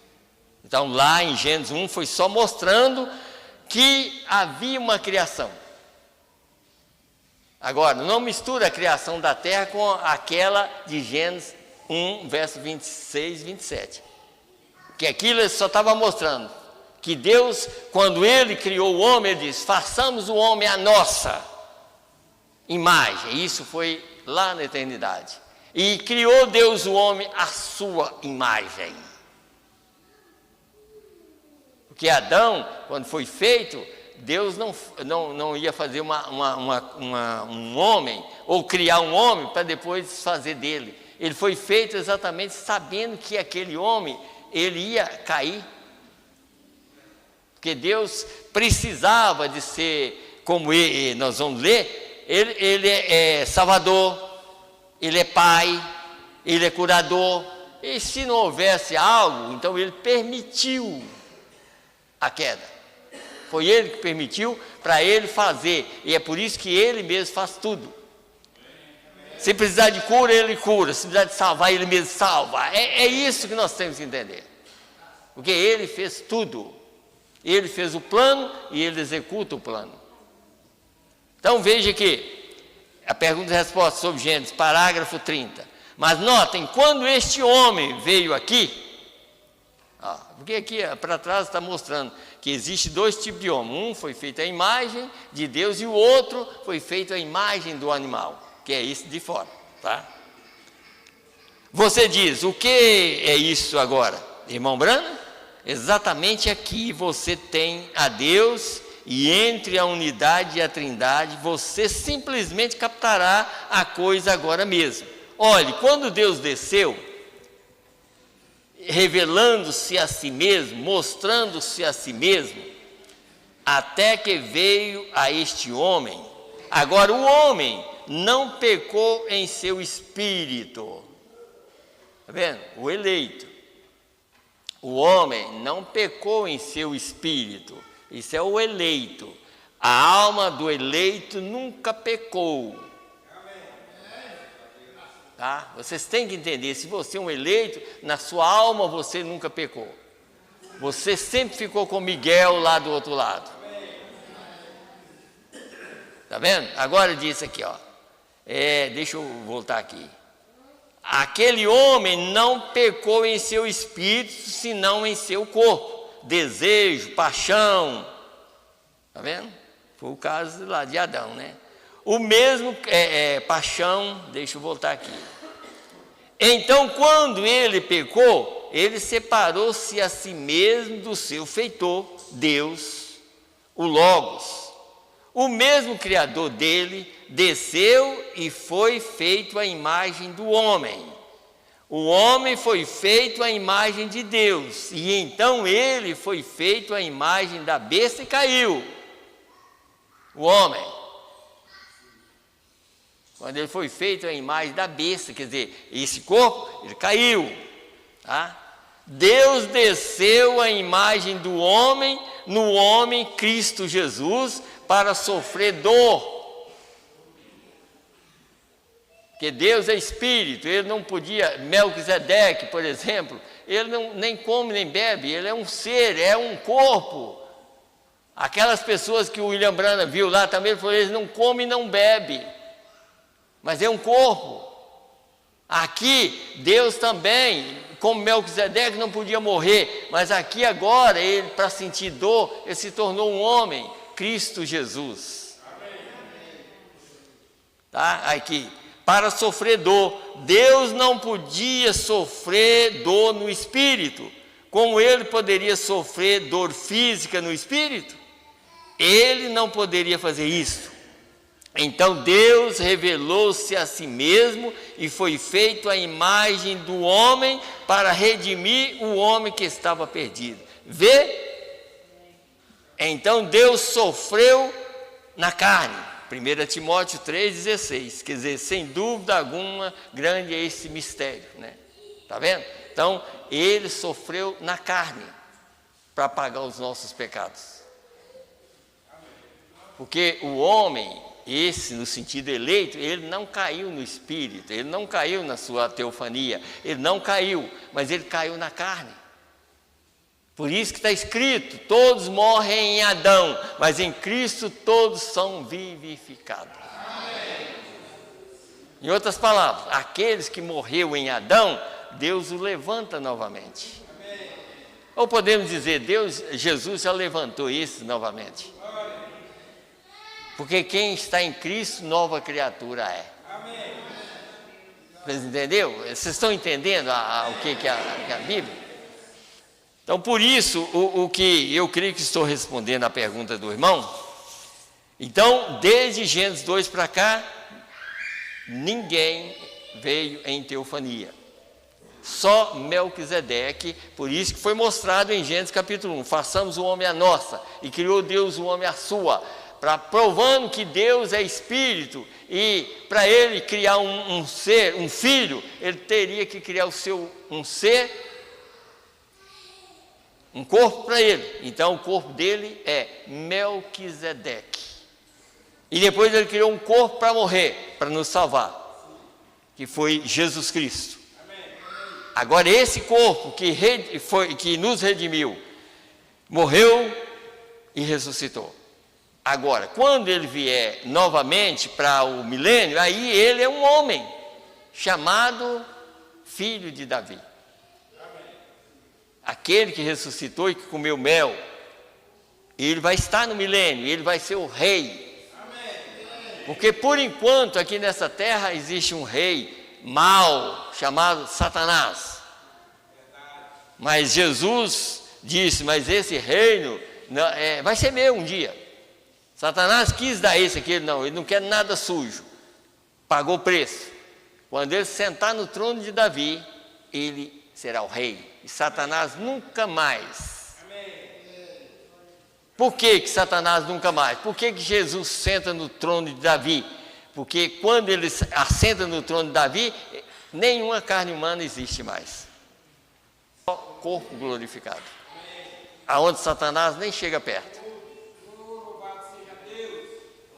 Então lá em Gênesis 1 foi só mostrando que havia uma criação. Agora, não mistura a criação da terra com aquela de Gênesis 1, verso 26 e 27. Que aquilo só estava mostrando que Deus, quando Ele criou o homem, Ele disse, façamos o homem à nossa imagem. Isso foi lá na eternidade. E criou Deus o homem à sua imagem. Porque Adão, quando foi feito, Deus não ia fazer um homem, ou criar um homem para depois fazer dele. Ele foi feito exatamente sabendo que aquele homem, ele ia cair. Porque Deus precisava de ser, como nós vamos ler, ele é salvador, ele é pai, ele é curador. E se não houvesse algo, então ele permitiu a queda. Foi ele que permitiu para ele fazer. E é por isso que ele mesmo faz tudo. Se precisar de cura, ele cura. Se precisar de salvar, ele mesmo salva. É isso que nós temos que entender. Porque ele fez tudo. Ele fez o plano e ele executa o plano. Então veja aqui. A pergunta e resposta sobre Gênesis, parágrafo 30. Mas notem, quando este homem veio aqui... porque aqui para trás está mostrando que existe dois tipos de homem. Um foi feito à imagem de Deus e o outro foi feito à imagem do animal, que é esse de fora, tá? Você diz, o que é isso agora, irmão Brano? Exatamente aqui você tem a Deus, e entre a unidade e a trindade você simplesmente captará a coisa agora mesmo. Olhe, quando Deus desceu, revelando-se a si mesmo, mostrando-se a si mesmo, até que veio a este homem. Agora o homem não pecou em seu espírito, está vendo? O eleito, o homem não pecou em seu espírito, isso é o eleito. A alma do eleito nunca pecou. Tá? Vocês têm que entender, se você é um eleito, na sua alma você nunca pecou. Você sempre ficou com Miguel lá do outro lado. Tá vendo? Agora diz aqui, ó. Deixa eu voltar aqui. Aquele homem não pecou em seu espírito, senão em seu corpo. Desejo, paixão. Tá vendo? Foi o caso lá de Adão, né? O mesmo paixão, deixa eu voltar aqui. Então, quando ele pecou, ele separou-se a si mesmo do seu feitor, Deus, o Logos. O mesmo Criador dele desceu e foi feito à imagem do homem. O homem foi feito à imagem de Deus, e então ele foi feito à imagem da besta e caiu. O homem. Quando ele foi feito à imagem da besta, quer dizer, esse corpo, ele caiu. Tá? Deus desceu à imagem do homem, no homem Cristo Jesus, para sofrer dor. Porque Deus é espírito, ele não podia, Melquisedeque, por exemplo, ele nem come nem bebe, ele é um ser, é um corpo. Aquelas pessoas que o William Branham viu lá também, ele falou, eles não comem e não bebem. Mas é um corpo. Aqui, Deus também, como Melquisedeque não podia morrer, mas aqui agora, ele para sentir dor, ele se tornou um homem, Cristo Jesus. Tá? Aqui, para sofrer dor. Deus não podia sofrer dor no espírito, como ele poderia sofrer dor física no espírito. Ele não poderia fazer isso. Então Deus revelou-se a si mesmo e foi feito à imagem do homem para redimir o homem que estava perdido. Vê? Então Deus sofreu na carne. 1 Timóteo 3,16. Quer dizer, sem dúvida alguma, grande é esse mistério, né? Tá vendo? Então, ele sofreu na carne para pagar os nossos pecados. Porque o homem, esse no sentido eleito, ele não caiu no espírito, ele não caiu na sua teofania, ele não caiu, mas ele caiu na carne. Por isso que está escrito, todos morrem em Adão, mas em Cristo todos são vivificados. Amém. Em outras palavras, aqueles que morreu em Adão, Deus o levanta novamente. Amém. Ou podemos dizer, Jesus já levantou esse novamente. Porque quem está em Cristo, nova criatura é. Amém. Vocês entenderam? Vocês estão entendendo o que é a Bíblia? Então, por isso, o que eu creio que estou respondendo à pergunta do irmão, então, desde Gênesis 2 para cá, ninguém veio em teofania. Só Melquisedeque, por isso que foi mostrado em Gênesis capítulo 1, façamos o homem a nossa, e criou Deus o homem a sua, provando que Deus é espírito, e para ele criar um ser, um filho, ele teria que criar um ser, um corpo para ele. Então o corpo dele é Melquisedeque. E depois ele criou um corpo para morrer, para nos salvar, que foi Jesus Cristo. Agora esse corpo que nos redimiu, morreu e ressuscitou. Agora, quando ele vier novamente para o milênio, aí ele é um homem, chamado Filho de Davi. Aquele que ressuscitou e que comeu mel Ele vai estar no milênio, ele vai ser o rei. Porque por enquanto aqui nessa terra existe um rei mau chamado Satanás. Mas Jesus disse, mas esse reino vai ser meu um dia. Satanás quis dar esse aqui, ele não quer nada sujo. Pagou o preço. Quando ele sentar no trono de Davi, ele será o rei. E Satanás nunca mais. Por que Satanás nunca mais? Por que Jesus senta no trono de Davi? Porque quando ele assenta no trono de Davi, nenhuma carne humana existe mais. Só corpo glorificado. Aonde Satanás nem chega perto.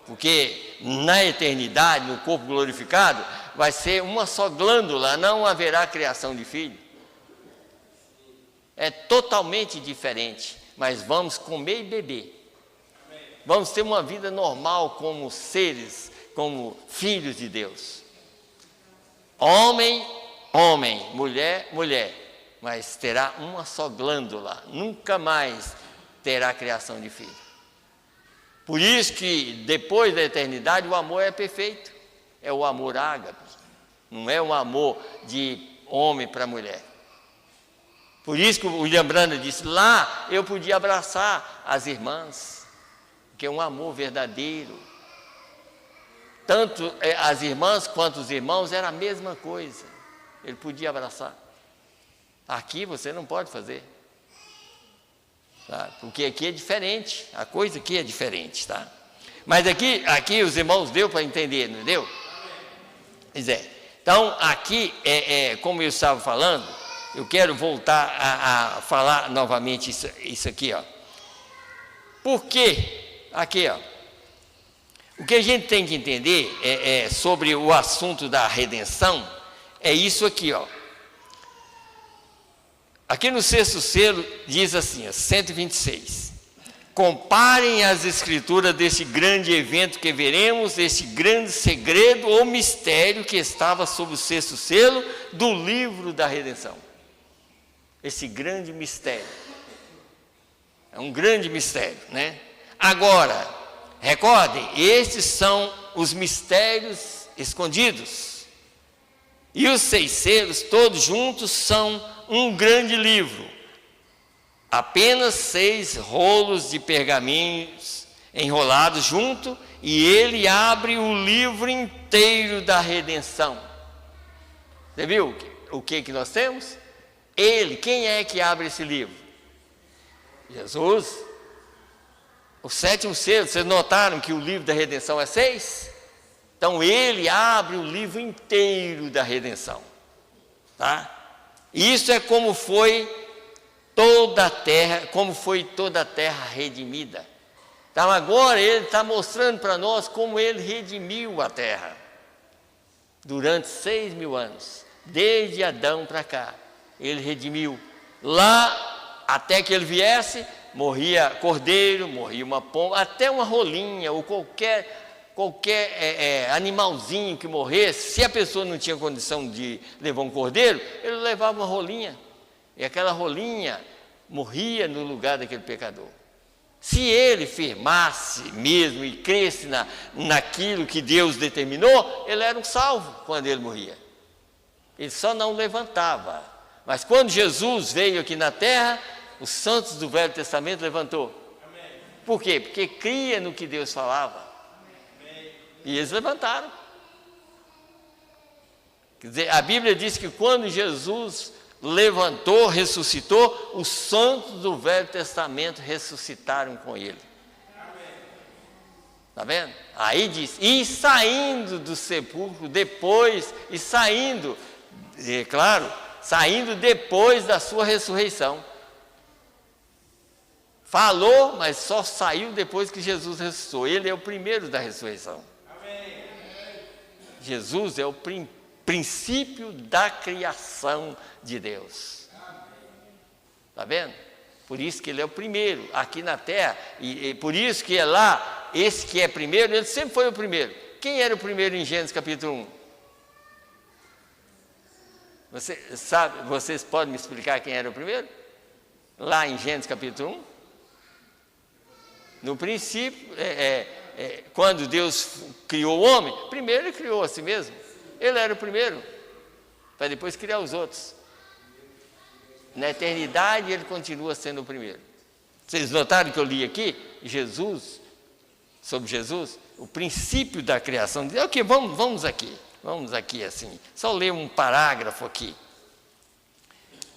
Porque na eternidade, no corpo glorificado, vai ser uma só glândula, não haverá criação de filho. É totalmente diferente, mas vamos comer e beber. Vamos ter uma vida normal como seres, como filhos de Deus. Homem, homem, mulher, mulher, mas terá uma só glândula, nunca mais terá criação de filho. Por isso que depois da eternidade o amor é perfeito, é o amor ágape, não é um amor de homem para mulher. Por isso que o William Branham disse, lá eu podia abraçar as irmãs, que é um amor verdadeiro. Tanto as irmãs quanto os irmãos era a mesma coisa, ele podia abraçar. Aqui você não pode fazer. Tá? Porque aqui é diferente, a coisa aqui é diferente, tá? Mas aqui os irmãos deu para entender, não deu? Pois é. Então, aqui, como eu estava falando, eu quero voltar a falar novamente isso aqui, ó. Por quê? Aqui, ó. O que a gente tem que entender sobre o assunto da redenção é isso aqui, ó. Aqui no sexto selo diz assim, 126. Comparem as escrituras desse grande evento que veremos, esse grande segredo ou mistério que estava sob o sexto selo do livro da redenção. Esse grande mistério. É um grande mistério, né? Agora, recordem, estes são os mistérios escondidos. E os 6 selos, todos juntos, são um grande livro, apenas 6 rolos de pergaminhos enrolados junto, e ele abre o livro inteiro da redenção. Você viu o que nós temos? Ele, quem é que abre esse livro? Jesus. O 7º selo, vocês notaram que o livro da redenção é 6? Então ele abre o livro inteiro da redenção, tá? Isso é como foi toda a terra redimida. Então agora ele está mostrando para nós como ele redimiu a terra durante 6.000 anos, desde Adão para cá. Ele redimiu. Lá, até que ele viesse, morria cordeiro, morria uma pomba, até uma rolinha ou qualquer animalzinho que morresse. Se a pessoa não tinha condição de levar um cordeiro, ele levava uma rolinha, e aquela rolinha morria no lugar daquele pecador. Se ele firmasse mesmo e cresce naquilo que Deus determinou, ele era um salvo quando ele morria. Ele só não levantava. Mas quando Jesus veio aqui na terra, os santos do Velho Testamento levantou. Por quê? Porque cria no que Deus falava. E eles levantaram. Quer dizer, a Bíblia diz que quando Jesus levantou, ressuscitou, os santos do Velho Testamento ressuscitaram com ele. Está vendo? Aí diz, e saindo do sepulcro depois, saindo depois da sua ressurreição. Falou, mas só saiu depois que Jesus ressuscitou. Ele é o primeiro da ressurreição. Jesus é o princípio da criação de Deus. Está vendo? Por isso que ele é o primeiro aqui na terra. E por isso que é lá, esse que é primeiro, ele sempre foi o primeiro. Quem era o primeiro em Gênesis capítulo 1? Vocês podem me explicar quem era o primeiro? Lá em Gênesis capítulo 1? No princípio, quando Deus criou o homem, primeiro Ele criou a si mesmo. Ele era o primeiro, para depois criar os outros. Na eternidade, Ele continua sendo o primeiro. Vocês notaram que eu li aqui, sobre Jesus, o princípio da criação. Ok, vamos aqui assim, só ler um parágrafo aqui.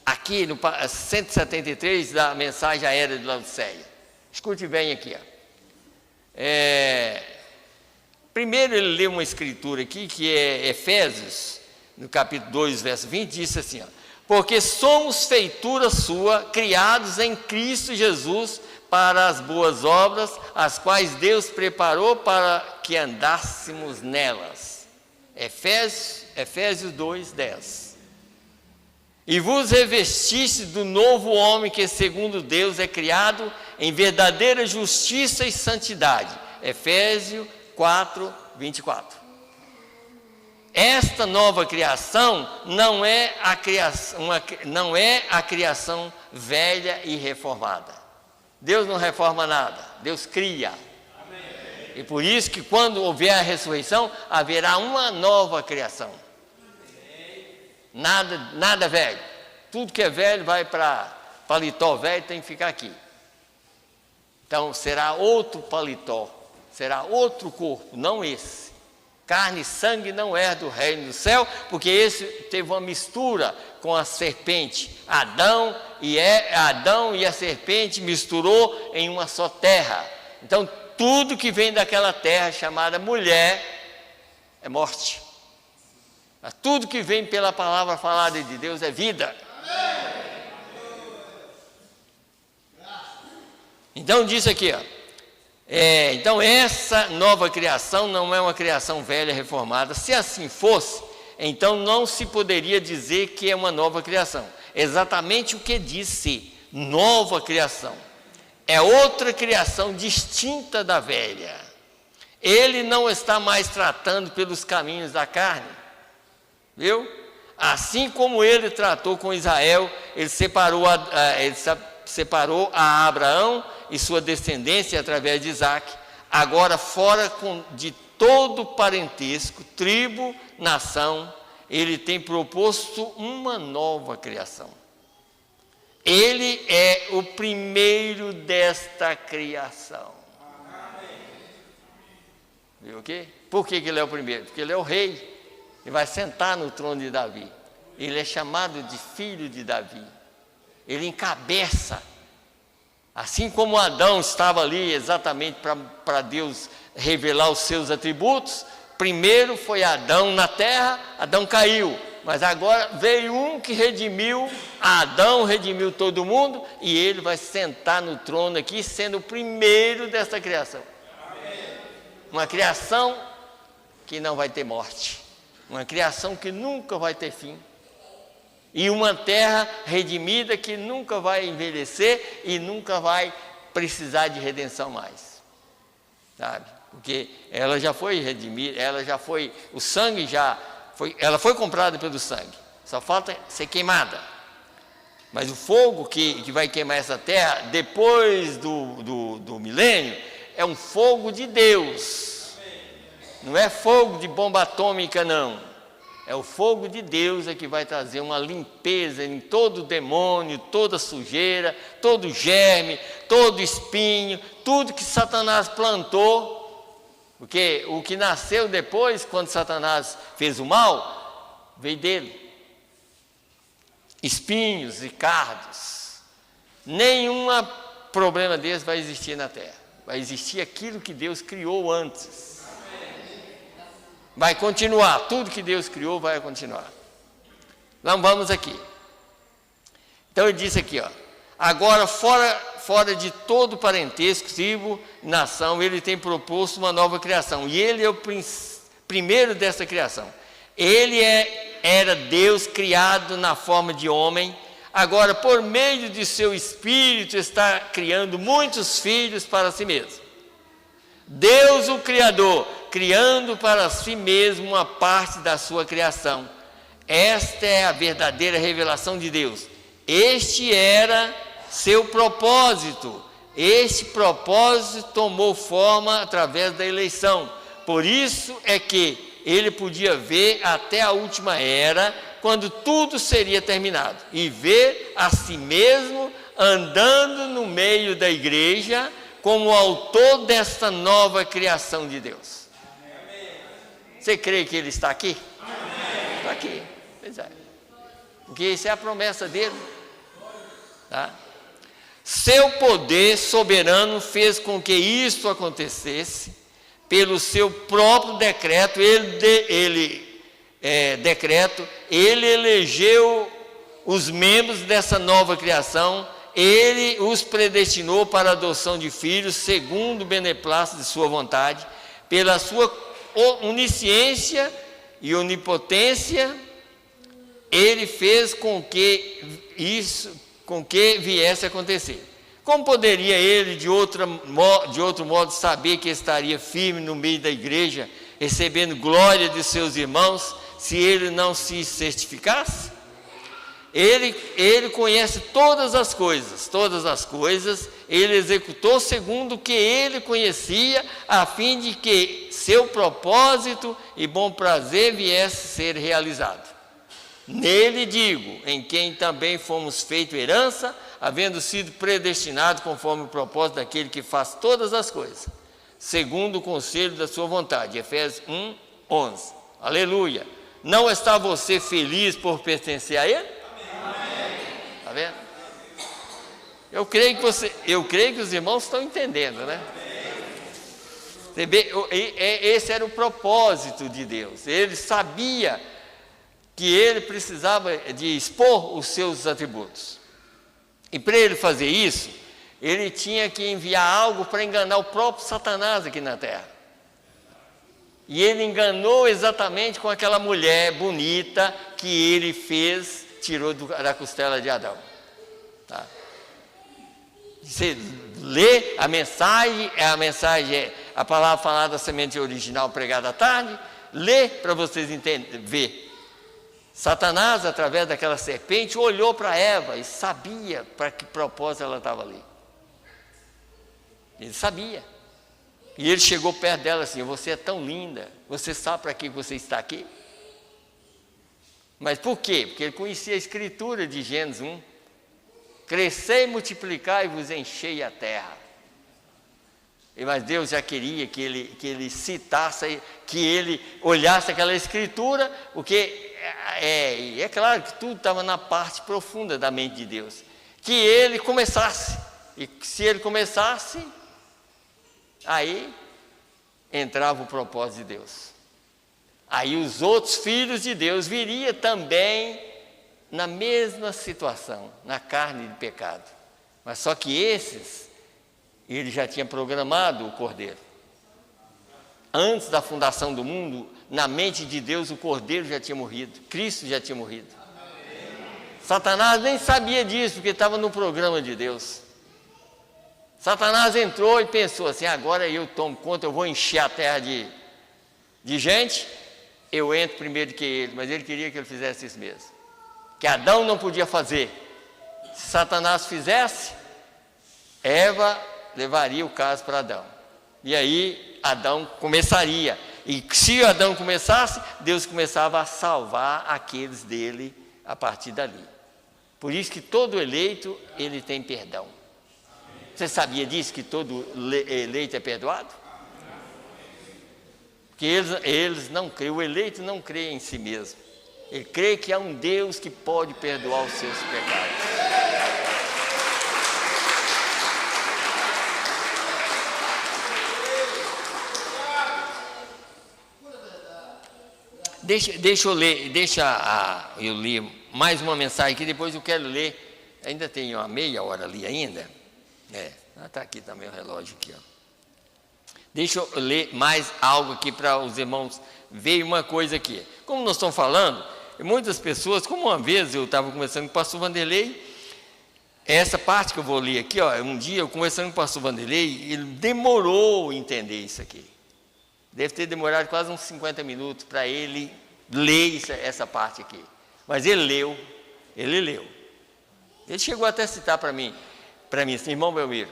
Aqui no 173 da mensagem à era de Laodiceia. Escute bem aqui. Primeiro ele lê uma escritura aqui, que é Efésios, no capítulo 2, verso 20, diz assim, porque somos feitura sua, criados em Cristo Jesus, para as boas obras, as quais Deus preparou para que andássemos nelas. Efésios 2, 10. E vos revestiste do novo homem que segundo Deus é criado em verdadeira justiça e santidade. Efésios 4, 24. Esta nova criação não é a criação velha e reformada. Deus não reforma nada, Deus cria. Amém. E por isso que quando houver a ressurreição, haverá uma nova criação. Nada velho. Tudo que é velho vai para paletó velho, tem que ficar aqui. Então será outro paletó, será outro corpo, não esse. Carne e sangue não é do reino do céu, porque esse teve uma mistura com a serpente. Adão e a serpente misturou em uma só terra. Então tudo que vem daquela terra chamada mulher é morte. Tudo que vem pela palavra falada de Deus é vida. Então diz aqui, então essa nova criação não é uma criação velha reformada. Se assim fosse, então não se poderia dizer que é uma nova criação. Exatamente o que disse, nova criação. É outra criação distinta da velha. Ele não está mais tratando pelos caminhos da carne. Viu? Assim como ele tratou com Israel, ele separou a Abraão e sua descendência através de Isaac, agora fora de todo parentesco, tribo, nação, ele tem proposto uma nova criação. Ele é o primeiro desta criação. Viu o quê? Por que ele é o primeiro? Porque ele é o rei. Ele vai sentar no trono de Davi. Ele é chamado de filho de Davi. Ele encabeça. Assim como Adão estava ali exatamente para Deus revelar os seus atributos, primeiro foi Adão na terra, Adão caiu. Mas agora veio um que redimiu, Adão redimiu todo mundo, e ele vai sentar no trono aqui, sendo o primeiro desta criação. Uma criação que não vai ter morte. Uma criação que nunca vai ter fim. E uma terra redimida que nunca vai envelhecer e nunca vai precisar de redenção mais. Sabe? Porque ela já foi redimida, o sangue ela foi comprada pelo sangue. Só falta ser queimada. Mas o fogo que vai queimar essa terra depois do milênio é um fogo de Deus. Não é fogo de bomba atômica, não. É o fogo de Deus que vai trazer uma limpeza em todo demônio, toda sujeira, todo germe, todo espinho, tudo que Satanás plantou. Porque o que nasceu depois, quando Satanás fez o mal, veio dele. Espinhos e cardos. Nenhum problema desse vai existir na terra. Vai existir aquilo que Deus criou antes. Vai continuar, tudo que Deus criou vai continuar. Então vamos aqui. Então ele disse aqui, agora fora de todo parentesco, tribo, nação, ele tem proposto uma nova criação. E ele é o primeiro dessa criação. Ele era Deus criado na forma de homem. Agora, por meio de seu Espírito, está criando muitos filhos para si mesmo. Deus, o Criador, criando para si mesmo uma parte da sua criação. Esta é a verdadeira revelação de Deus. Este era seu propósito Este propósito tomou forma através da eleição. Por isso é que ele podia ver até a última era, quando tudo seria terminado, e ver a si mesmo andando no meio da igreja como autor desta nova criação de Deus. Você crê que ele está aqui? Está aqui, pois é. Porque isso é a promessa dele. Tá? Seu poder soberano fez com que isso acontecesse. Pelo seu próprio decreto, ele elegeu os membros dessa nova criação. Ele os predestinou para a adoção de filhos, segundo o beneplácito de sua vontade, pela sua onisciência e onipotência. Ele fez com que viesse a acontecer. Como poderia ele, de outro modo, saber que estaria firme no meio da igreja, recebendo glória de seus irmãos, se ele não se certificasse? Ele conhece todas as coisas, ele executou segundo o que ele conhecia, a fim de que seu propósito e bom prazer viesse a ser realizado. Nele digo, em quem também fomos feito herança, havendo sido predestinado conforme o propósito daquele que faz todas as coisas, segundo o conselho da sua vontade. Efésios 1:11. Aleluia! Não está você feliz por pertencer a ele? Está vendo? Eu creio que os irmãos estão entendendo, né? Esse era o propósito de Deus. Ele sabia que ele precisava de expor os seus atributos. E para ele fazer isso, ele tinha que enviar algo para enganar o próprio Satanás aqui na terra. E ele enganou exatamente com aquela mulher bonita que ele tirou da costela de Adão. Tá? Você lê a mensagem é a palavra falada da semente original pregada à tarde, lê para vocês ver. Satanás, através daquela serpente, olhou para Eva e sabia para que propósito ela estava ali. Ele sabia. E ele chegou perto dela assim: você é tão linda, você sabe para que você está aqui? Mas por quê? Porque ele conhecia a escritura de Gênesis 1. Crescei e multiplicai e vos enchei a terra. Mas Deus já queria que ele citasse, que ele olhasse aquela escritura, porque é claro que tudo estava na parte profunda da mente de Deus. Que ele começasse, e se ele começasse, aí entrava o propósito de Deus. Aí os outros filhos de Deus viriam também na mesma situação, na carne de pecado. Mas só que esses, ele já tinha programado o Cordeiro. Antes da fundação do mundo, na mente de Deus, o Cordeiro já tinha morrido, Cristo já tinha morrido. Satanás nem sabia disso, porque estava no programa de Deus. Satanás entrou e pensou assim: agora eu tomo conta, eu vou encher a terra de gente, eu entro primeiro que ele. Mas ele queria que ele fizesse isso mesmo, que Adão não podia fazer. Se Satanás fizesse, Eva levaria o caso para Adão, e aí Adão começaria, e se Adão começasse, Deus começava a salvar aqueles dele a partir dali. Por isso que todo eleito, ele tem perdão. Você sabia disso, que todo eleito é perdoado? Porque eles não creem, o eleito não crê em si mesmo, ele crê que há um Deus que pode perdoar os seus pecados. Deixa eu ler mais uma mensagem aqui, depois eu quero ler, ainda tenho uma meia hora ali ainda, está aqui também o relógio aqui, ó. Deixa eu ler mais algo aqui para os irmãos verem uma coisa aqui. Como nós estamos falando, muitas pessoas, como uma vez eu estava conversando com o pastor Vanderlei, essa parte que eu vou ler aqui, ó, um dia eu conversando com o pastor Vanderlei, ele demorou a entender isso aqui. Deve ter demorado quase uns 50 minutos para ele ler essa parte aqui. Mas ele leu. Ele chegou até a citar para mim assim: irmão Belmiro,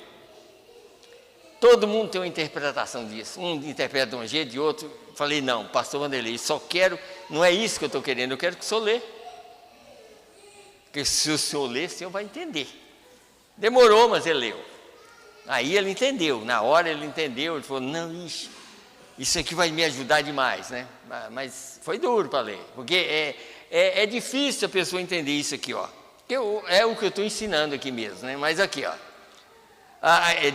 Todo mundo tem uma interpretação disso. Um interpreta de um jeito, de outro. Falei, não, pastor Vanderlei, só quero, não é isso que eu estou querendo, eu quero que o senhor lê. Porque se o senhor ler, o senhor vai entender. Demorou, mas ele leu. Aí ele entendeu, na hora ele entendeu, ele falou, não, isso aqui vai me ajudar demais, né? Mas foi duro para ler, porque é difícil a pessoa entender isso aqui, ó. É o que eu estou ensinando aqui mesmo, né? Mas aqui, ó.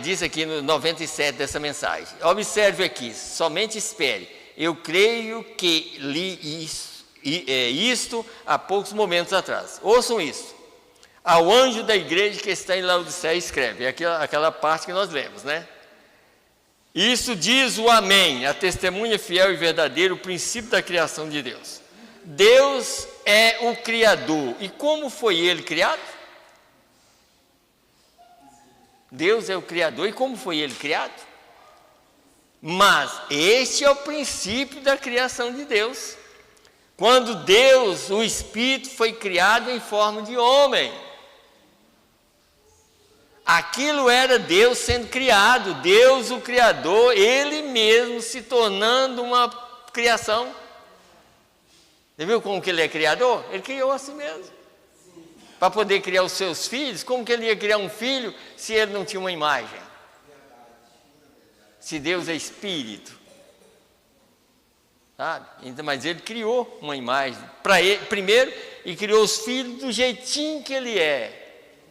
Diz aqui no 97 dessa mensagem. Observe aqui, somente espere. Eu creio que li isto há poucos momentos atrás. Ouçam isso. Ao anjo da igreja que está em Laodiceia escreve. É aquela parte que nós lemos, né? Isso diz o Amém, a testemunha fiel e verdadeira, o princípio da criação de Deus. Deus é o Criador. E como foi Ele criado? Deus é o Criador. E como foi Ele criado? Mas este é o princípio da criação de Deus. Quando Deus, o Espírito, foi criado em forma de homem. Aquilo era Deus sendo criado, Deus o Criador, Ele mesmo se tornando uma criação. Você viu como que Ele é criador? Ele criou a si mesmo. Para poder criar os seus filhos, como que Ele ia criar um filho se Ele não tinha uma imagem? Se Deus é Espírito. Sabe? Então, mas Ele criou uma imagem para Ele, primeiro, e criou os filhos do jeitinho que Ele é.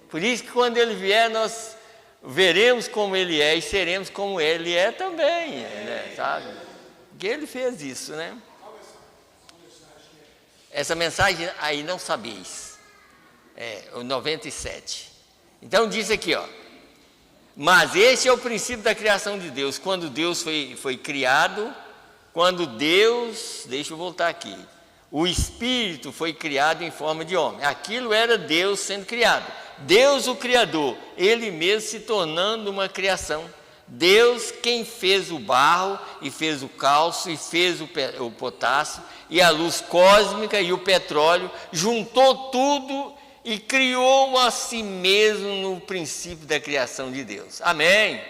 Por isso que quando Ele vier, nós veremos como Ele é e seremos como Ele é também, né? Sabe? Porque Ele fez isso, né? Essa mensagem aí não sabeis. O 97. Então diz aqui, ó. Mas esse é o princípio da criação de Deus. Quando Deus foi criado, quando Deus, deixa eu voltar aqui. O Espírito foi criado em forma de homem. Aquilo era Deus sendo criado. Deus o Criador, Ele mesmo se tornando uma criação. Deus quem fez o barro e fez o cálcio e fez o potássio e a luz cósmica e o petróleo, juntou tudo e criou a si mesmo no princípio da criação de Deus. Amém? Amém.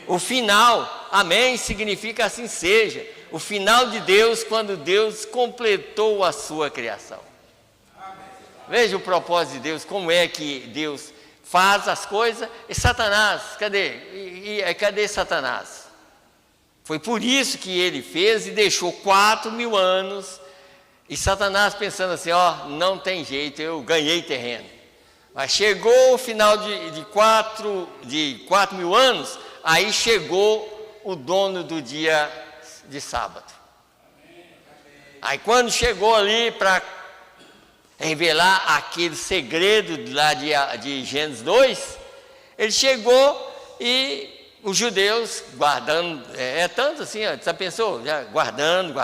O final, amém, significa assim seja. O final de Deus, quando Deus completou a sua criação. Veja o propósito de Deus, como é que Deus faz as coisas. E Satanás, cadê? Cadê Satanás? Foi por isso que ele fez e deixou 4.000 anos. E Satanás pensando assim, ó, não tem jeito, eu ganhei terreno. Mas chegou o final de 4.000 anos, aí chegou o dono do dia de sábado. Aí quando chegou ali para revelar aquele segredo lá de Gênesis 2, ele chegou e os judeus guardando, tanto assim, ó, você pensou, já guardando,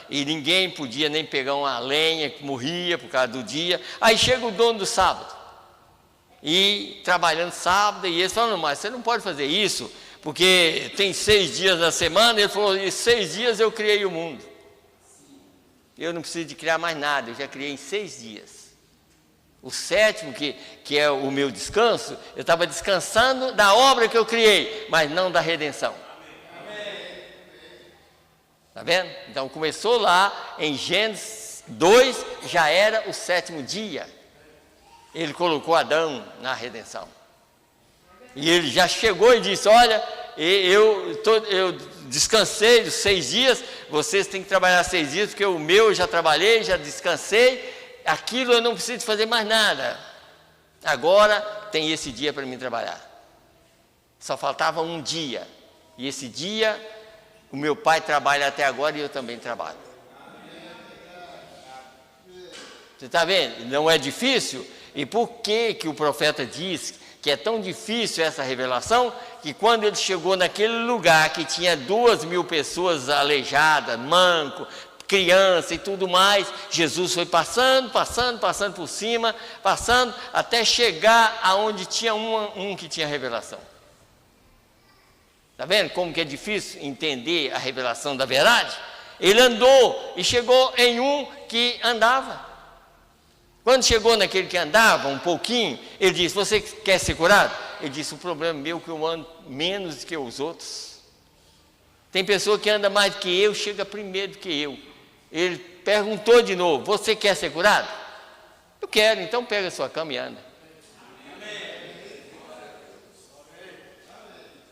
e ninguém podia nem pegar uma lenha, que morria por causa do dia. Aí chega o dono do sábado, e trabalhando sábado, e eles falam, mas você não pode fazer isso, porque tem 6 dias na semana. Ele falou, em 6 dias eu criei o mundo. Eu não preciso de criar mais nada, eu já criei em 6 dias. O 7º, que é o meu descanso, eu estava descansando da obra que eu criei, mas não da redenção. Está vendo? Então começou lá em Gênesis 2, já era o 7º dia. Ele colocou Adão na redenção. E ele já chegou e disse, olha, eu descansei dos 6 dias, vocês têm que trabalhar 6 dias, porque o meu eu já trabalhei, já descansei, aquilo eu não preciso fazer mais nada. Agora tem esse dia para mim trabalhar. Só faltava um dia, e esse dia o meu pai trabalha até agora e eu também trabalho. Você está vendo? Não é difícil? E por que o profeta diz que é tão difícil essa revelação, que quando ele chegou naquele lugar que tinha 2.000 pessoas aleijadas, manco, criança e tudo mais, Jesus foi passando por cima, passando até chegar aonde tinha um que tinha revelação. Está vendo como que é difícil entender a revelação da verdade? Ele andou e chegou em um que andava. Quando chegou naquele que andava um pouquinho, ele disse, você quer ser curado? Ele disse: o problema meu é que eu ando menos do que os outros. Tem pessoa que anda mais do que eu, chega primeiro do que eu. Ele perguntou de novo: você quer ser curado? Eu quero, então pega a sua cama e anda.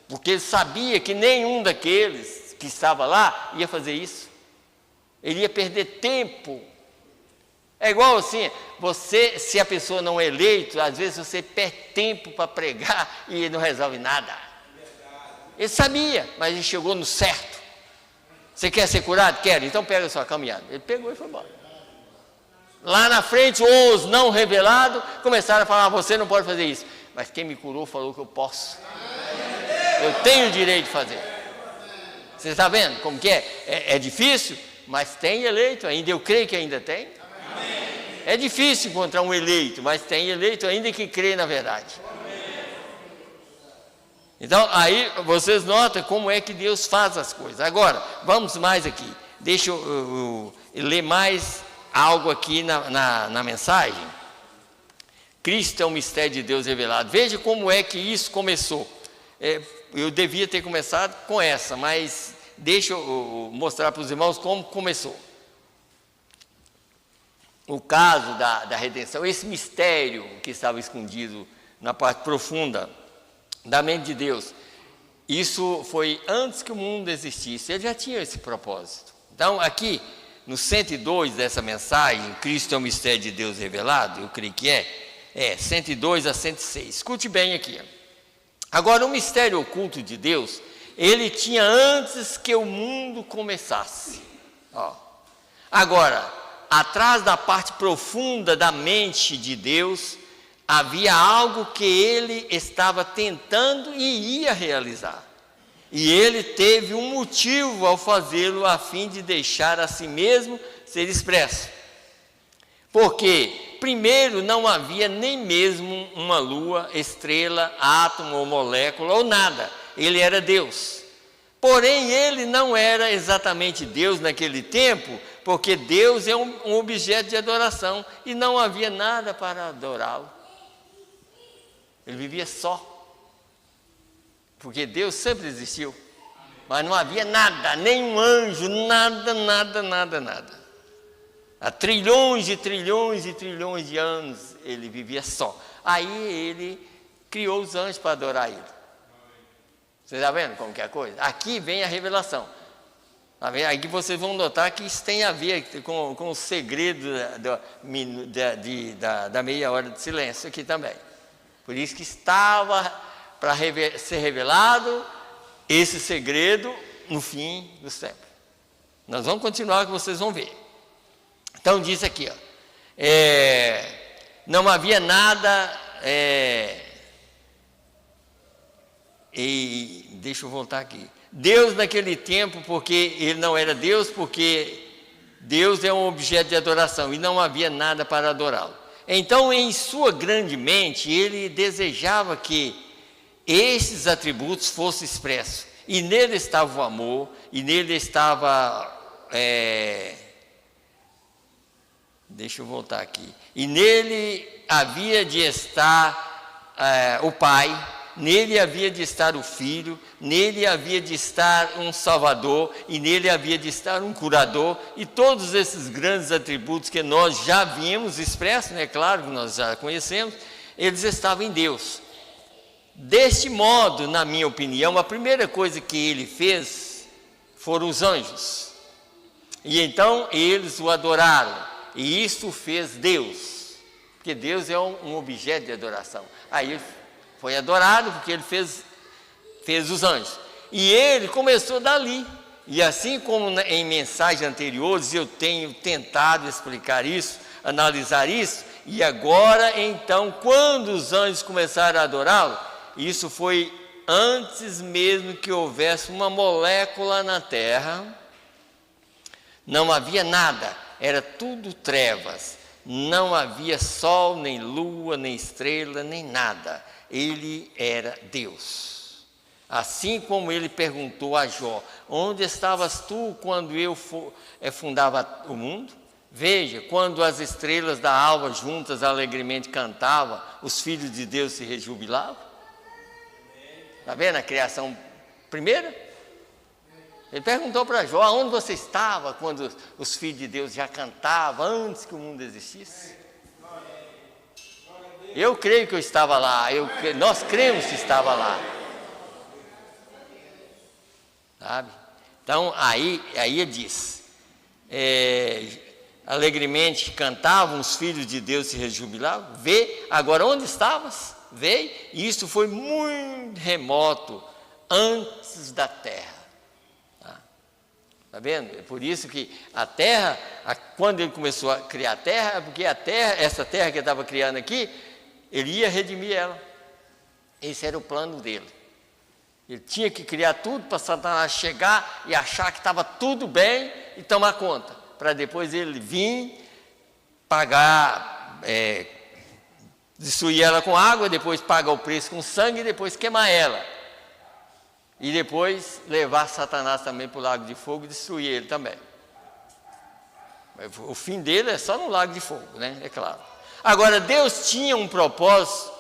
Porque ele sabia que nenhum daqueles que estava lá ia fazer isso. Ele ia perder tempo. É igual assim, você, se a pessoa não é eleita, às vezes você perde tempo para pregar e não resolve nada. Ele sabia, mas ele chegou no certo. Você quer ser curado? Quero, então pega a sua caminhada. Ele pegou e foi embora. Lá na frente, os não revelados começaram a falar: você não pode fazer isso. Mas quem me curou falou que eu posso. Eu tenho o direito de fazer. Você está vendo como que é? É difícil, mas tem eleito ainda. Eu creio que ainda tem. É difícil encontrar um eleito, mas tem eleito ainda que crê na verdade. Então, aí vocês notam como é que Deus faz as coisas. Agora, vamos mais aqui. Deixa eu ler mais algo aqui na mensagem. Cristo é um mistério de Deus revelado. Veja como é que isso começou. Eu devia ter começado com essa, mas deixa eu mostrar para os irmãos como começou. O caso da redenção, esse mistério que estava escondido na parte profunda da mente de Deus, isso foi antes que o mundo existisse. Ele já tinha esse propósito. Então, aqui no 102 dessa mensagem, Cristo é o mistério de Deus revelado, eu creio que é 102 a 106. Escute bem aqui. Agora, o mistério oculto de Deus, ele tinha antes que o mundo começasse. Agora, atrás da parte profunda da mente de Deus, havia algo que ele estava tentando e ia realizar. E ele teve um motivo ao fazê-lo, a fim de deixar a si mesmo ser expresso. Porque, primeiro, não havia nem mesmo uma lua, estrela, átomo ou molécula ou nada. Ele era Deus. Porém, ele não era exatamente Deus naquele tempo, porque Deus é um objeto de adoração e não havia nada para adorá-lo. Ele vivia só. Porque Deus sempre existiu. Mas não havia nada, nenhum anjo, nada. Há trilhões e trilhões e trilhões de anos ele vivia só. Aí ele criou os anjos para adorar ele. Você está vendo como que é a coisa? Aqui vem a revelação. Aqui vocês vão notar que isso tem a ver com o segredo da meia hora de silêncio aqui também. Por isso que estava para ser revelado esse segredo no fim dos tempos. Nós vamos continuar, que vocês vão ver. Então diz aqui, não havia nada, deixa eu voltar aqui. Deus naquele tempo, porque ele não era Deus, porque Deus é um objeto de adoração e não havia nada para adorá-lo. Então, em sua grande mente, ele desejava que esses atributos fossem expressos. E nele estava o amor, e nele estava... deixa eu voltar aqui. E nele havia de estar o Pai, nele havia de estar o Filho, nele havia de estar um Salvador, e nele havia de estar um curador, e todos esses grandes atributos que nós já vimos expressos, né? Claro que nós já conhecemos, eles estavam em Deus. Deste modo, na minha opinião, a primeira coisa que ele fez foram os anjos. E então eles o adoraram, e isso fez Deus, porque Deus é um objeto de adoração. Aí ele foi adorado porque ele fez os anjos. E ele começou dali. E assim como em mensagens anteriores eu tenho tentado explicar isso, analisar isso, e agora então, quando os anjos começaram a adorá-lo, isso foi antes mesmo que houvesse uma molécula na terra. Não havia nada, era tudo trevas. Não havia sol, nem lua, nem estrela, nem nada. Ele era Deus. Assim como ele perguntou a Jó: onde estavas tu quando eu fundava o mundo? Veja, quando as estrelas da alva juntas alegremente cantavam, os filhos de Deus se rejubilavam. Está vendo a criação primeira? Ele perguntou para Jó, aonde você estava quando os filhos de Deus já cantavam, antes que o mundo existisse? Eu creio que eu estava lá, nós cremos que estava lá. Sabe? Então, aí ele diz, alegremente cantavam os filhos de Deus se rejubilavam, agora onde estavas? Veio, e isso foi muito remoto, antes da terra. Está vendo? É por isso que a terra, quando ele começou a criar a terra, é porque a terra, essa terra que ele estava criando aqui, ele ia redimir ela. Esse era o plano dele. Ele tinha que criar tudo para Satanás chegar e achar que estava tudo bem e tomar conta, para depois ele vir, pagar, destruir ela com água, depois pagar o preço com sangue e depois queimar ela. E depois levar Satanás também para o lago de fogo e destruir ele também. O fim dele é só no lago de fogo, né? É claro. Agora, Deus tinha um propósito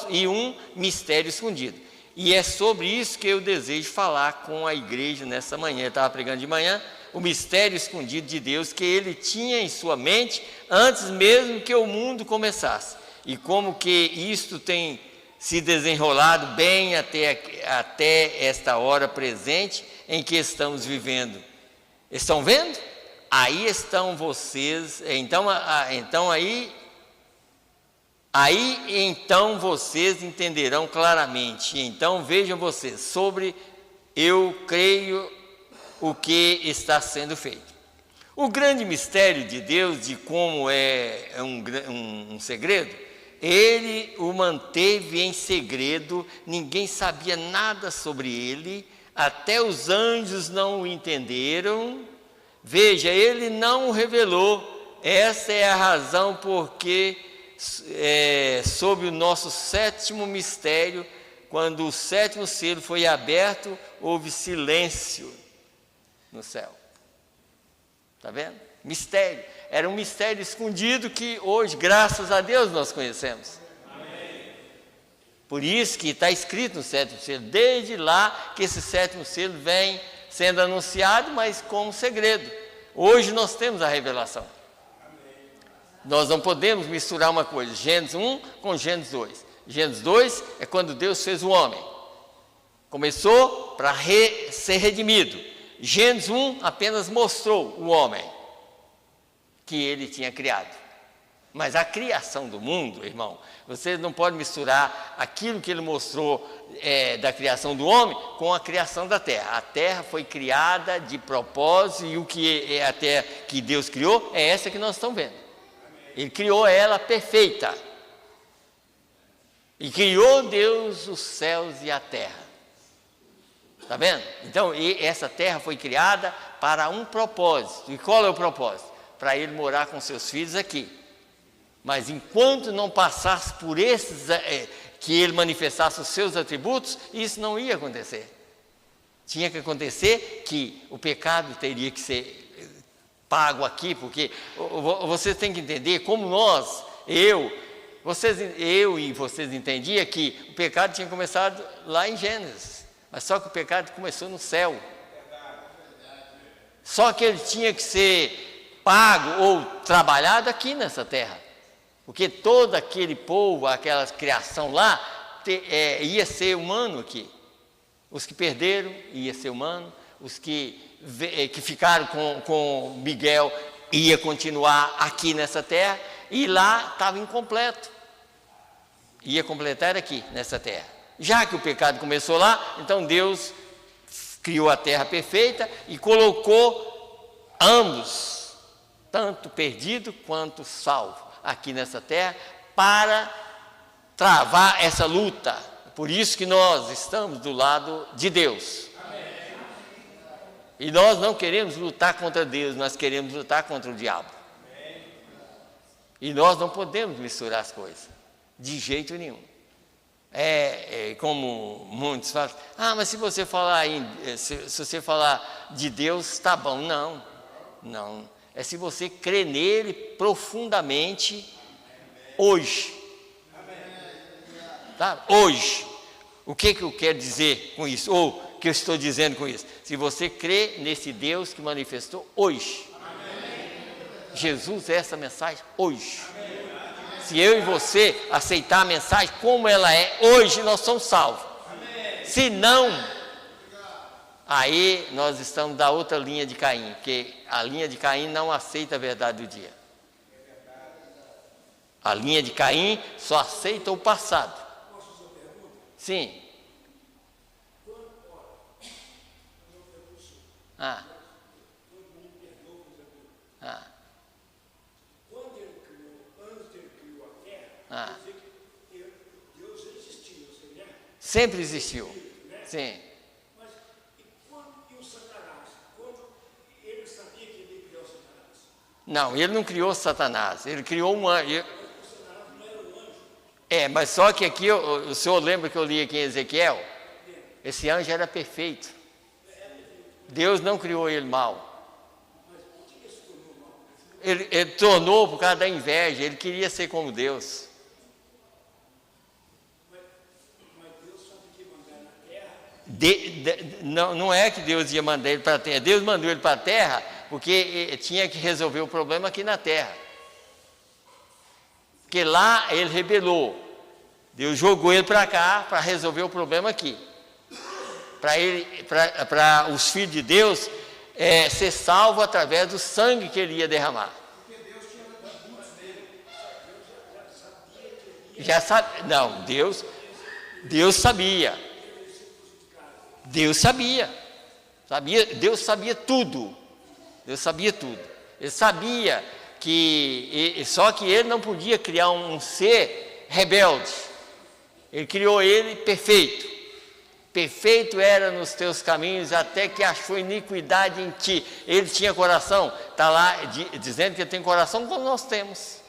e um mistério escondido. E é sobre isso que eu desejo falar com a igreja nessa manhã. Eu estava pregando de manhã, o mistério escondido de Deus que ele tinha em sua mente antes mesmo que o mundo começasse. E como que isto tem se desenrolado bem até esta hora presente em que estamos vivendo. Estão vendo? Aí estão vocês, então vocês entenderão claramente. Então vejam vocês, sobre eu creio o que está sendo feito. O grande mistério de Deus, de como é um segredo, ele o manteve em segredo, ninguém sabia nada sobre ele, até os anjos não o entenderam. Veja, ele não o revelou. Essa é a razão porque, sob o nosso sétimo mistério, quando o sétimo selo foi aberto, houve silêncio no céu. Está vendo? Mistério. Era um mistério escondido que hoje, graças a Deus, nós conhecemos. Amém. Por isso que está escrito no sétimo selo, desde lá que esse sétimo selo vem sendo anunciado, mas como segredo. Hoje nós temos a revelação. Amém. Nós não podemos misturar uma coisa, Gênesis 1 com Gênesis 2. Gênesis 2 é quando Deus fez o homem. Começou para ser redimido. Gênesis 1 apenas mostrou o homem que ele tinha criado. Mas a criação do mundo, irmão, você não pode misturar aquilo que ele mostrou da criação do homem com a criação da terra. A terra foi criada de propósito e o que a terra que Deus criou é essa que nós estamos vendo. Ele criou ela perfeita. E criou Deus os céus e a terra. Está vendo? Então, essa terra foi criada para um propósito. E qual é o propósito? Para ele morar com seus filhos aqui. Mas enquanto não passasse por esses, que ele manifestasse os seus atributos, isso não ia acontecer. Tinha que acontecer que o pecado teria que ser pago aqui, porque vocês têm que entender como eu e vocês entendiam que o pecado tinha começado lá em Gênesis. Mas só que o pecado começou no céu. Só que ele tinha que ser pago ou trabalhado aqui nessa terra. Porque todo aquele povo, aquela criação lá, ia ser humano aqui. Os que perderam, ia ser humano. Os que ficaram com Miguel, ia continuar aqui nessa terra. E lá estava incompleto. Ia completar aqui, nessa terra. Já que o pecado começou lá, então Deus criou a terra perfeita e colocou ambos, tanto perdido quanto salvo, aqui nessa terra, para travar essa luta. Por isso que nós estamos do lado de Deus. Amém. E nós não queremos lutar contra Deus, nós queremos lutar contra o diabo. Amém. E nós não podemos misturar as coisas, de jeito nenhum. Como muitos falam, mas se você falar se você falar de Deus, está bom. Não. É se você crê nele profundamente hoje. Tá? Hoje. O que eu quero dizer com isso? Ou o que eu estou dizendo com isso? Se você crê nesse Deus que manifestou hoje. Amém. Jesus é essa mensagem hoje. Amém. Se eu e você aceitar a mensagem como ela é, hoje nós somos salvos. Amém. Se não, aí nós estamos da outra linha de Caim, porque a linha de Caim não aceita a verdade do dia. A linha de Caim só aceita o passado. Sim. Ah. Ah. Quando ele criou, antes ele criou a terra, Ah. Deus existiu, né? Sempre existiu. Sim. Mas e o Satanás? Quando ele sabia que ele criou Satanás? Não, ele não criou Satanás, ele criou um anjo. O Satanás não era um anjo. Mas só que aqui, o senhor lembra que eu li aqui em Ezequiel? Esse anjo era perfeito. Deus não criou ele mal. Mas por que ele se tornou mal? Ele tornou por causa da inveja, ele queria ser como Deus. Mas Deus só podia mandar na terra? Não é que Deus ia mandar ele para a terra, Deus mandou ele para a terra porque tinha que resolver o problema aqui na terra. Porque lá ele rebelou. Deus jogou ele para cá para resolver o problema aqui. Para os filhos de Deus ser salvos através do sangue que ele ia derramar. Porque Deus tinha dado muitos dele. Já sabe? Não, Deus sabia. Deus sabia. Deus sabia tudo. Deus sabia tudo. Ele sabia só que ele não podia criar um ser rebelde. Ele criou ele perfeito. Perfeito era nos teus caminhos, até que achou iniquidade em ti. Ele tinha coração, está lá dizendo que ele tem coração como nós temos.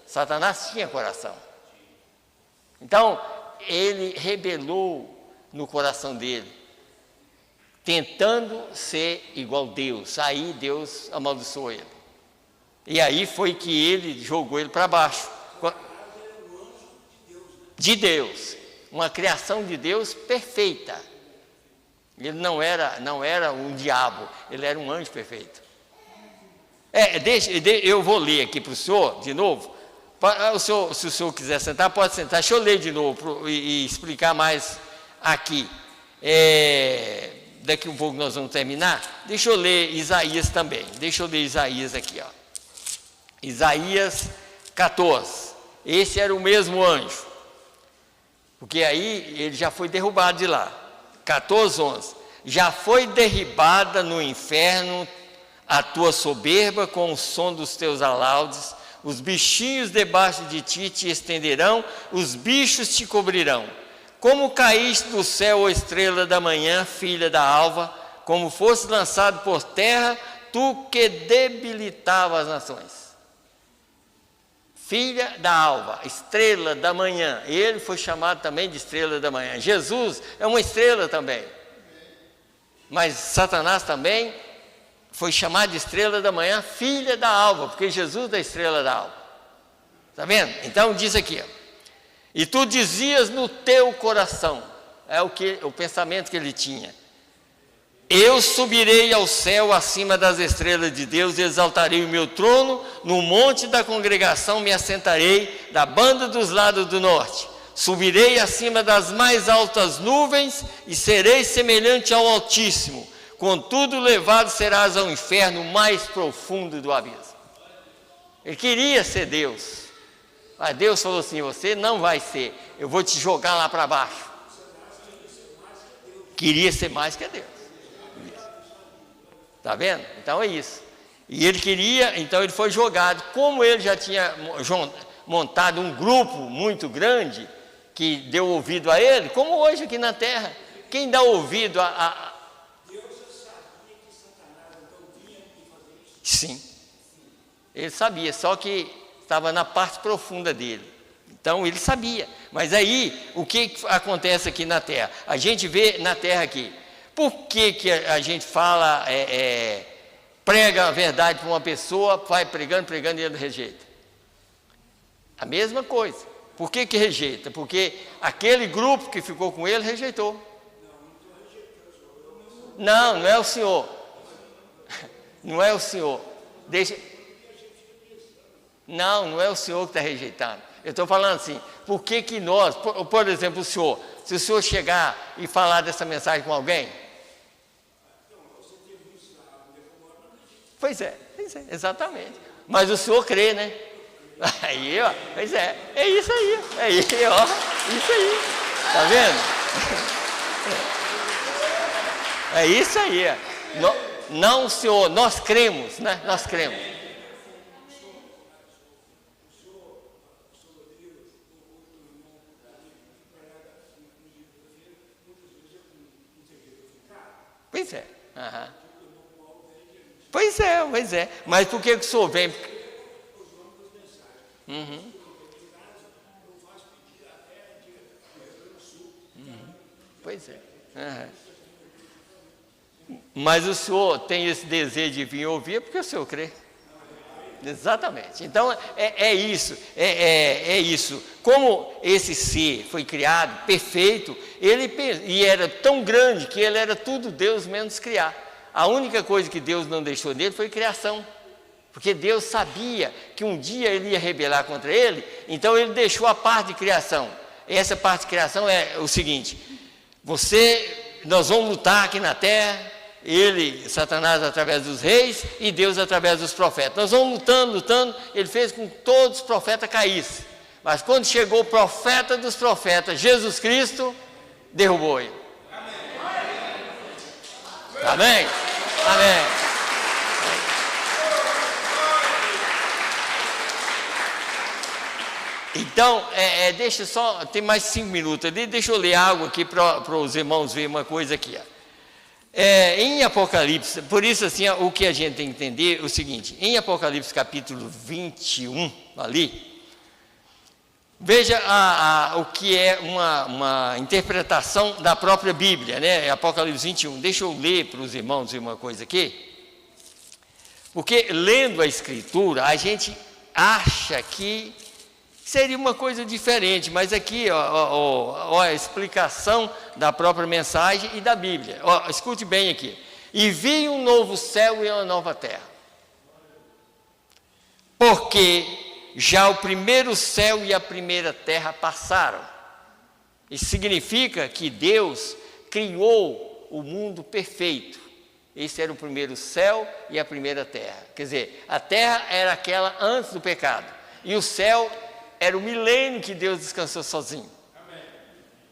Satanás tinha coração. Então, ele rebelou no coração dele, tentando ser igual a Deus. Aí Deus amaldiçoou ele. E aí foi que ele jogou ele para baixo. De Deus. Uma criação de Deus perfeita. Ele não era um diabo, ele era um anjo perfeito. Eu vou ler aqui para o senhor, de novo. Se o senhor quiser sentar, pode sentar. Deixa eu ler de novo e explicar mais aqui. Daqui um pouco nós vamos terminar. Deixa eu ler Isaías também. Deixa eu ler Isaías aqui, ó. Isaías 14. Esse era o mesmo anjo. Porque aí ele já foi derrubado de lá. 14, 11. Já foi derribada no inferno a tua soberba com o som dos teus alaudes. Os bichinhos debaixo de ti te estenderão, os bichos te cobrirão. Como caíste do céu, ó estrela da manhã, filha da alva, como fosse lançado por terra, tu que debilitava as nações. Filha da alva, estrela da manhã. Ele foi chamado também de estrela da manhã. Jesus é uma estrela também. Mas Satanás também foi chamado de estrela da manhã, filha da alva, porque Jesus é a estrela da alva. Está vendo? Então diz aqui, ó. E tu dizias no teu coração, o pensamento que ele tinha: eu subirei ao céu acima das estrelas de Deus, exaltarei o meu trono, no monte da congregação me assentarei, da banda dos lados do norte. Subirei acima das mais altas nuvens e serei semelhante ao Altíssimo. Contudo, levado serás ao inferno mais profundo do abismo. Ele queria ser Deus, mas Deus falou assim: você não vai ser, eu vou te jogar lá para baixo. Queria ser mais que Deus. Está vendo? Então é isso. E ele queria, então ele foi jogado. Como ele já tinha montado um grupo muito grande que deu ouvido a ele, como hoje aqui na terra, quem dá ouvido a... Deus sabia que Satanás então vinha e fazia isso? Sim, ele sabia, só que estava na parte profunda dele. Então ele sabia. Mas aí, o que acontece aqui na terra? A gente vê na terra aqui. Por que a gente fala, prega a verdade para uma pessoa, vai pregando e ele rejeita? A mesma coisa. Por que rejeita? Porque aquele grupo que ficou com ele rejeitou. Não, não é o senhor. Não é o senhor. Não é o senhor que está rejeitando. Eu estou falando assim, por que nós, por exemplo, o senhor, se o senhor chegar e falar dessa mensagem com alguém? Pois é, exatamente. Mas o senhor crê, né? Aí, ó, pois é isso aí, ó, isso aí, tá vendo? É isso aí, ó. Não, senhor, nós cremos, né? Nós cremos. Pois é. Uhum. Pois é. Mas por que o senhor vem? Uhum. Pois é. Uhum. Mas o senhor tem esse desejo de vir ouvir porque o senhor crê. Exatamente. Então é isso. É isso. Como esse ser foi criado perfeito, e era tão grande que ele era tudo Deus menos criar. A única coisa que Deus não deixou nele foi criação. Porque Deus sabia que um dia ele ia rebelar contra ele, então ele deixou a parte de criação. Essa parte de criação é o seguinte: nós vamos lutar aqui na terra, Satanás através dos reis e Deus através dos profetas. Nós vamos lutando, ele fez com que todos os profetas caíssem. Mas quando chegou o profeta dos profetas, Jesus Cristo, derrubou ele. Amém? Amém. Então, deixa só, tem mais 5 minutos ali, deixa eu ler algo aqui para os irmãos verem uma coisa aqui. Em Apocalipse, por isso assim, o que a gente tem que entender é o seguinte: em Apocalipse capítulo 21, ali, veja o que é uma interpretação da própria Bíblia, né? Apocalipse 21, deixa eu ler para os irmãos ver uma coisa aqui, porque lendo a Escritura, a gente acha que seria uma coisa diferente, mas aqui, a explicação da própria mensagem e da Bíblia. Escute bem aqui. E vi um novo céu e uma nova terra. Porque já o primeiro céu e a primeira terra passaram. Isso significa que Deus criou o mundo perfeito. Esse era o primeiro céu e a primeira terra. Quer dizer, a terra era aquela antes do pecado. E o céu era o milênio que Deus descansou sozinho. Amém.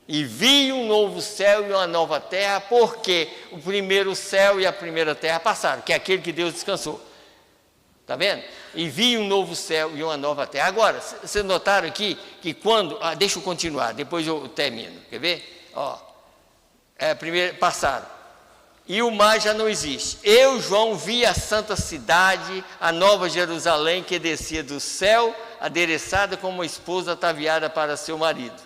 E vi um novo céu e uma nova terra, porque o primeiro céu e a primeira terra passaram, que é aquele que Deus descansou. Está vendo? E vi um novo céu e uma nova terra. Agora, vocês notaram aqui que quando... deixa eu continuar, depois eu termino. Quer ver? Primeiro passaram. E o mar já não existe. Eu, João, vi a santa cidade, a nova Jerusalém, que descia do céu, adereçada como uma esposa ataviada para seu marido.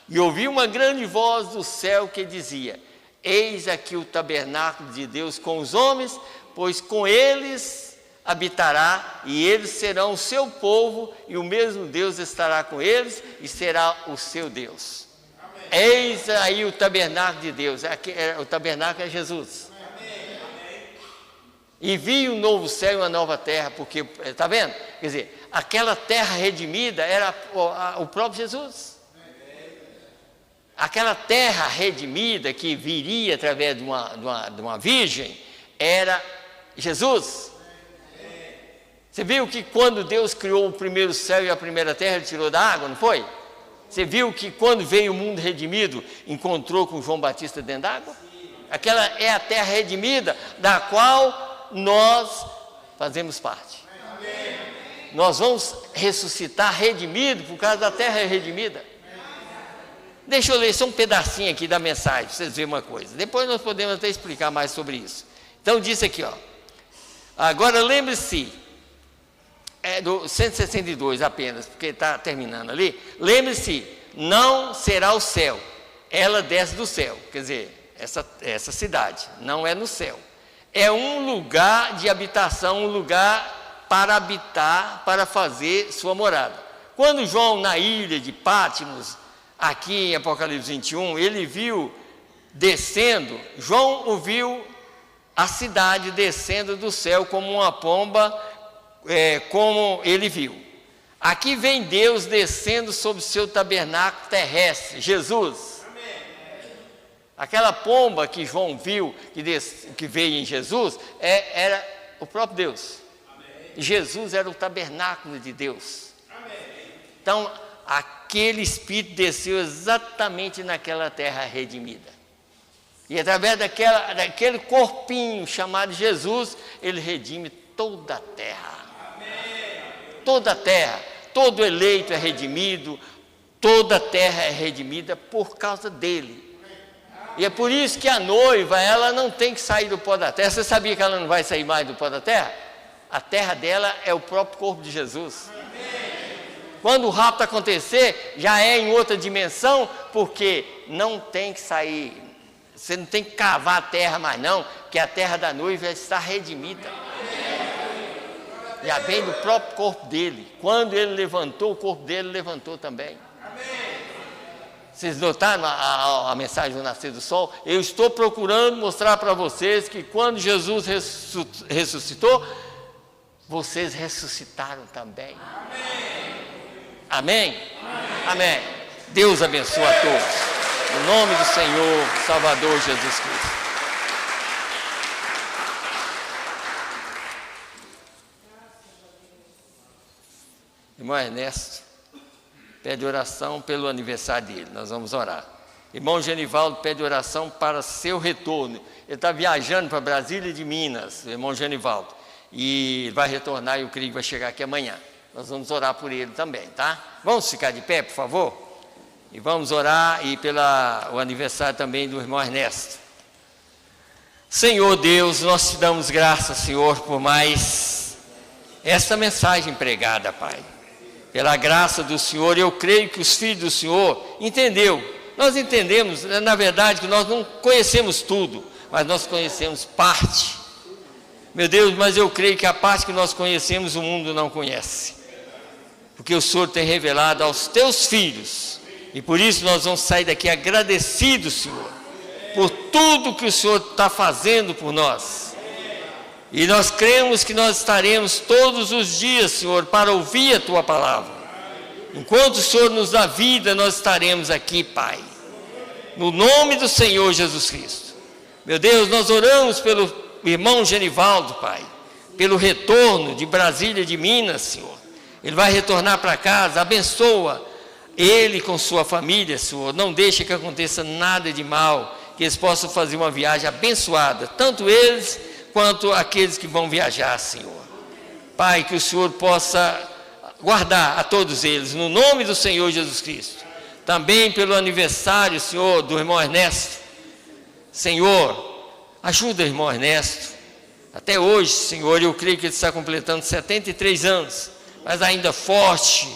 E ouvi uma grande voz do céu que dizia: eis aqui o tabernáculo de Deus com os homens, pois com eles habitará, e eles serão o seu povo, e o mesmo Deus estará com eles, e será o seu Deus. Amém. Eis aí o tabernáculo de Deus. O tabernáculo é Jesus. E vi um novo céu e uma nova terra, porque, está vendo? Quer dizer, aquela terra redimida era o próprio Jesus. Aquela terra redimida que viria através de uma virgem era Jesus. Você viu que quando Deus criou o primeiro céu e a primeira terra, Ele tirou da água, não foi? Você viu que quando veio o mundo redimido, encontrou com João Batista dentro d'água? Aquela é a terra redimida, da qual nós fazemos parte. Amém. Nós vamos ressuscitar redimido por causa da terra redimida. Deixa eu ler só um pedacinho aqui da mensagem, para vocês verem uma coisa. Depois nós podemos até explicar mais sobre isso. Então diz aqui, agora lembre-se, do 162 apenas, porque está terminando ali. Lembre-se, não será o céu, ela desce do céu, quer dizer, essa cidade, não é no céu. É um lugar de habitação, um lugar para habitar, para fazer sua morada. Quando João, na ilha de Patmos, aqui em Apocalipse 21, ele viu descendo, João ouviu a cidade descendo do céu como uma pomba, como ele viu. Aqui vem Deus descendo sobre o seu tabernáculo terrestre, Jesus. Aquela pomba que João viu, que veio em Jesus, era o próprio Deus. Jesus era o tabernáculo de Deus. Então, aquele Espírito desceu exatamente naquela terra redimida. E através daquele corpinho chamado Jesus, ele redime toda a terra. Toda a terra, todo eleito é redimido, toda a terra é redimida por causa dele. E é por isso que a noiva, ela não tem que sair do pó da terra. Você sabia que ela não vai sair mais do pó da terra? A terra dela é o próprio corpo de Jesus. Quando o rapto acontecer, já é em outra dimensão, porque não tem que sair, você não tem que cavar a terra mais não, que a terra da noiva está redimida. Já vem do próprio corpo dele. Quando ele levantou, o corpo dele levantou também. Vocês notaram a mensagem do nascer do sol? Eu estou procurando mostrar para vocês que quando Jesus ressuscitou, vocês ressuscitaram também. Amém? Amém. Deus abençoe a todos. No nome do Senhor, Salvador Jesus Cristo. Irmão Ernesto pede oração pelo aniversário dele, nós vamos orar. Irmão Genivaldo pede oração para seu retorno. Ele está viajando para Brasília de Minas, irmão Genivaldo, e vai retornar, e eu creio que vai chegar aqui amanhã. Nós vamos orar por ele também, tá? Vamos ficar de pé, por favor? E vamos orar e pelo aniversário também do irmão Ernesto. Senhor Deus, nós te damos graças, Senhor, por mais esta mensagem pregada, Pai. Pela graça do Senhor, eu creio que os filhos do Senhor entendeu. Nós entendemos, na verdade, que nós não conhecemos tudo, mas nós conhecemos parte. Meu Deus, mas eu creio que a parte que nós conhecemos, o mundo não conhece. Porque o Senhor tem revelado aos teus filhos. E por isso nós vamos sair daqui agradecidos, Senhor, por tudo que o Senhor está fazendo por nós. E nós cremos que nós estaremos todos os dias, Senhor, para ouvir a Tua palavra. Enquanto o Senhor nos dá vida, nós estaremos aqui, Pai. No nome do Senhor Jesus Cristo. Meu Deus, nós oramos pelo irmão Genivaldo, Pai. Pelo retorno de Brasília de Minas, Senhor. Ele vai retornar para casa, abençoa ele com sua família, Senhor. Não deixe que aconteça nada de mal, que eles possam fazer uma viagem abençoada, tanto eles quanto aqueles que vão viajar, Senhor. Pai, que o Senhor possa guardar a todos eles, no nome do Senhor Jesus Cristo. Também pelo aniversário, Senhor, do irmão Ernesto. Senhor, ajuda o irmão Ernesto. Até hoje, Senhor, eu creio que ele está completando 73 anos, mas ainda forte,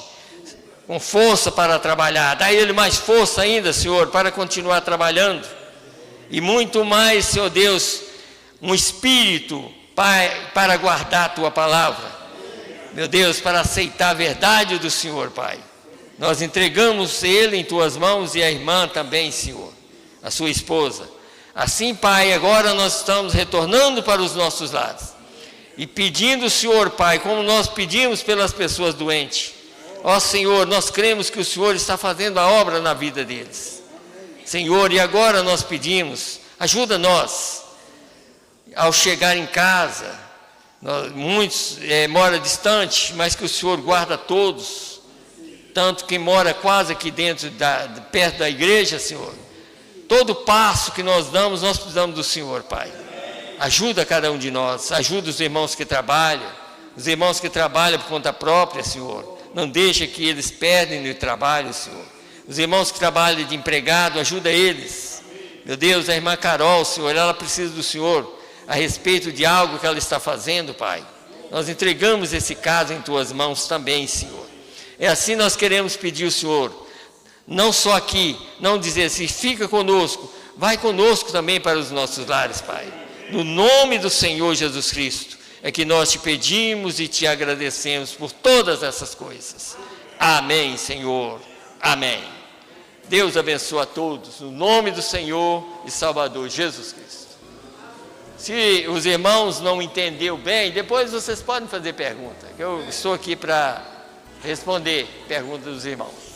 com força para trabalhar. Dá a ele mais força ainda, Senhor, para continuar trabalhando. E muito mais, Senhor Deus, um espírito, Pai, para guardar a Tua palavra. Meu Deus, para aceitar a verdade do Senhor, Pai. Nós entregamos ele em Tuas mãos e a irmã também, Senhor, a sua esposa. Assim, Pai, agora nós estamos retornando para os nossos lares e pedindo, Senhor, Pai, como nós pedimos pelas pessoas doentes. Ó Senhor, nós cremos que o Senhor está fazendo a obra na vida deles. Senhor, e agora nós pedimos, ajuda nós. Ao chegar em casa, muitos moram distante, mas que o Senhor guarda todos, tanto quem mora quase aqui dentro, perto da igreja, Senhor. Todo passo que nós damos, nós precisamos do Senhor, Pai. Ajuda cada um de nós, ajuda os irmãos que trabalham por conta própria, Senhor. Não deixa que eles perdem no trabalho, Senhor. Os irmãos que trabalham de empregado, ajuda eles. Meu Deus, a irmã Carol, Senhor, ela precisa do Senhor a respeito de algo que ela está fazendo, Pai. Nós entregamos esse caso em Tuas mãos também, Senhor. É assim nós queremos pedir ao Senhor, não só aqui, não dizer assim, fica conosco, vai conosco também para os nossos lares, Pai. No nome do Senhor Jesus Cristo, é que nós te pedimos e te agradecemos por todas essas coisas. Amém, Senhor. Amém. Deus abençoe a todos, no nome do Senhor e Salvador Jesus Cristo. Se os irmãos não entenderam bem, depois vocês podem fazer pergunta, que eu estou aqui para responder perguntas dos irmãos.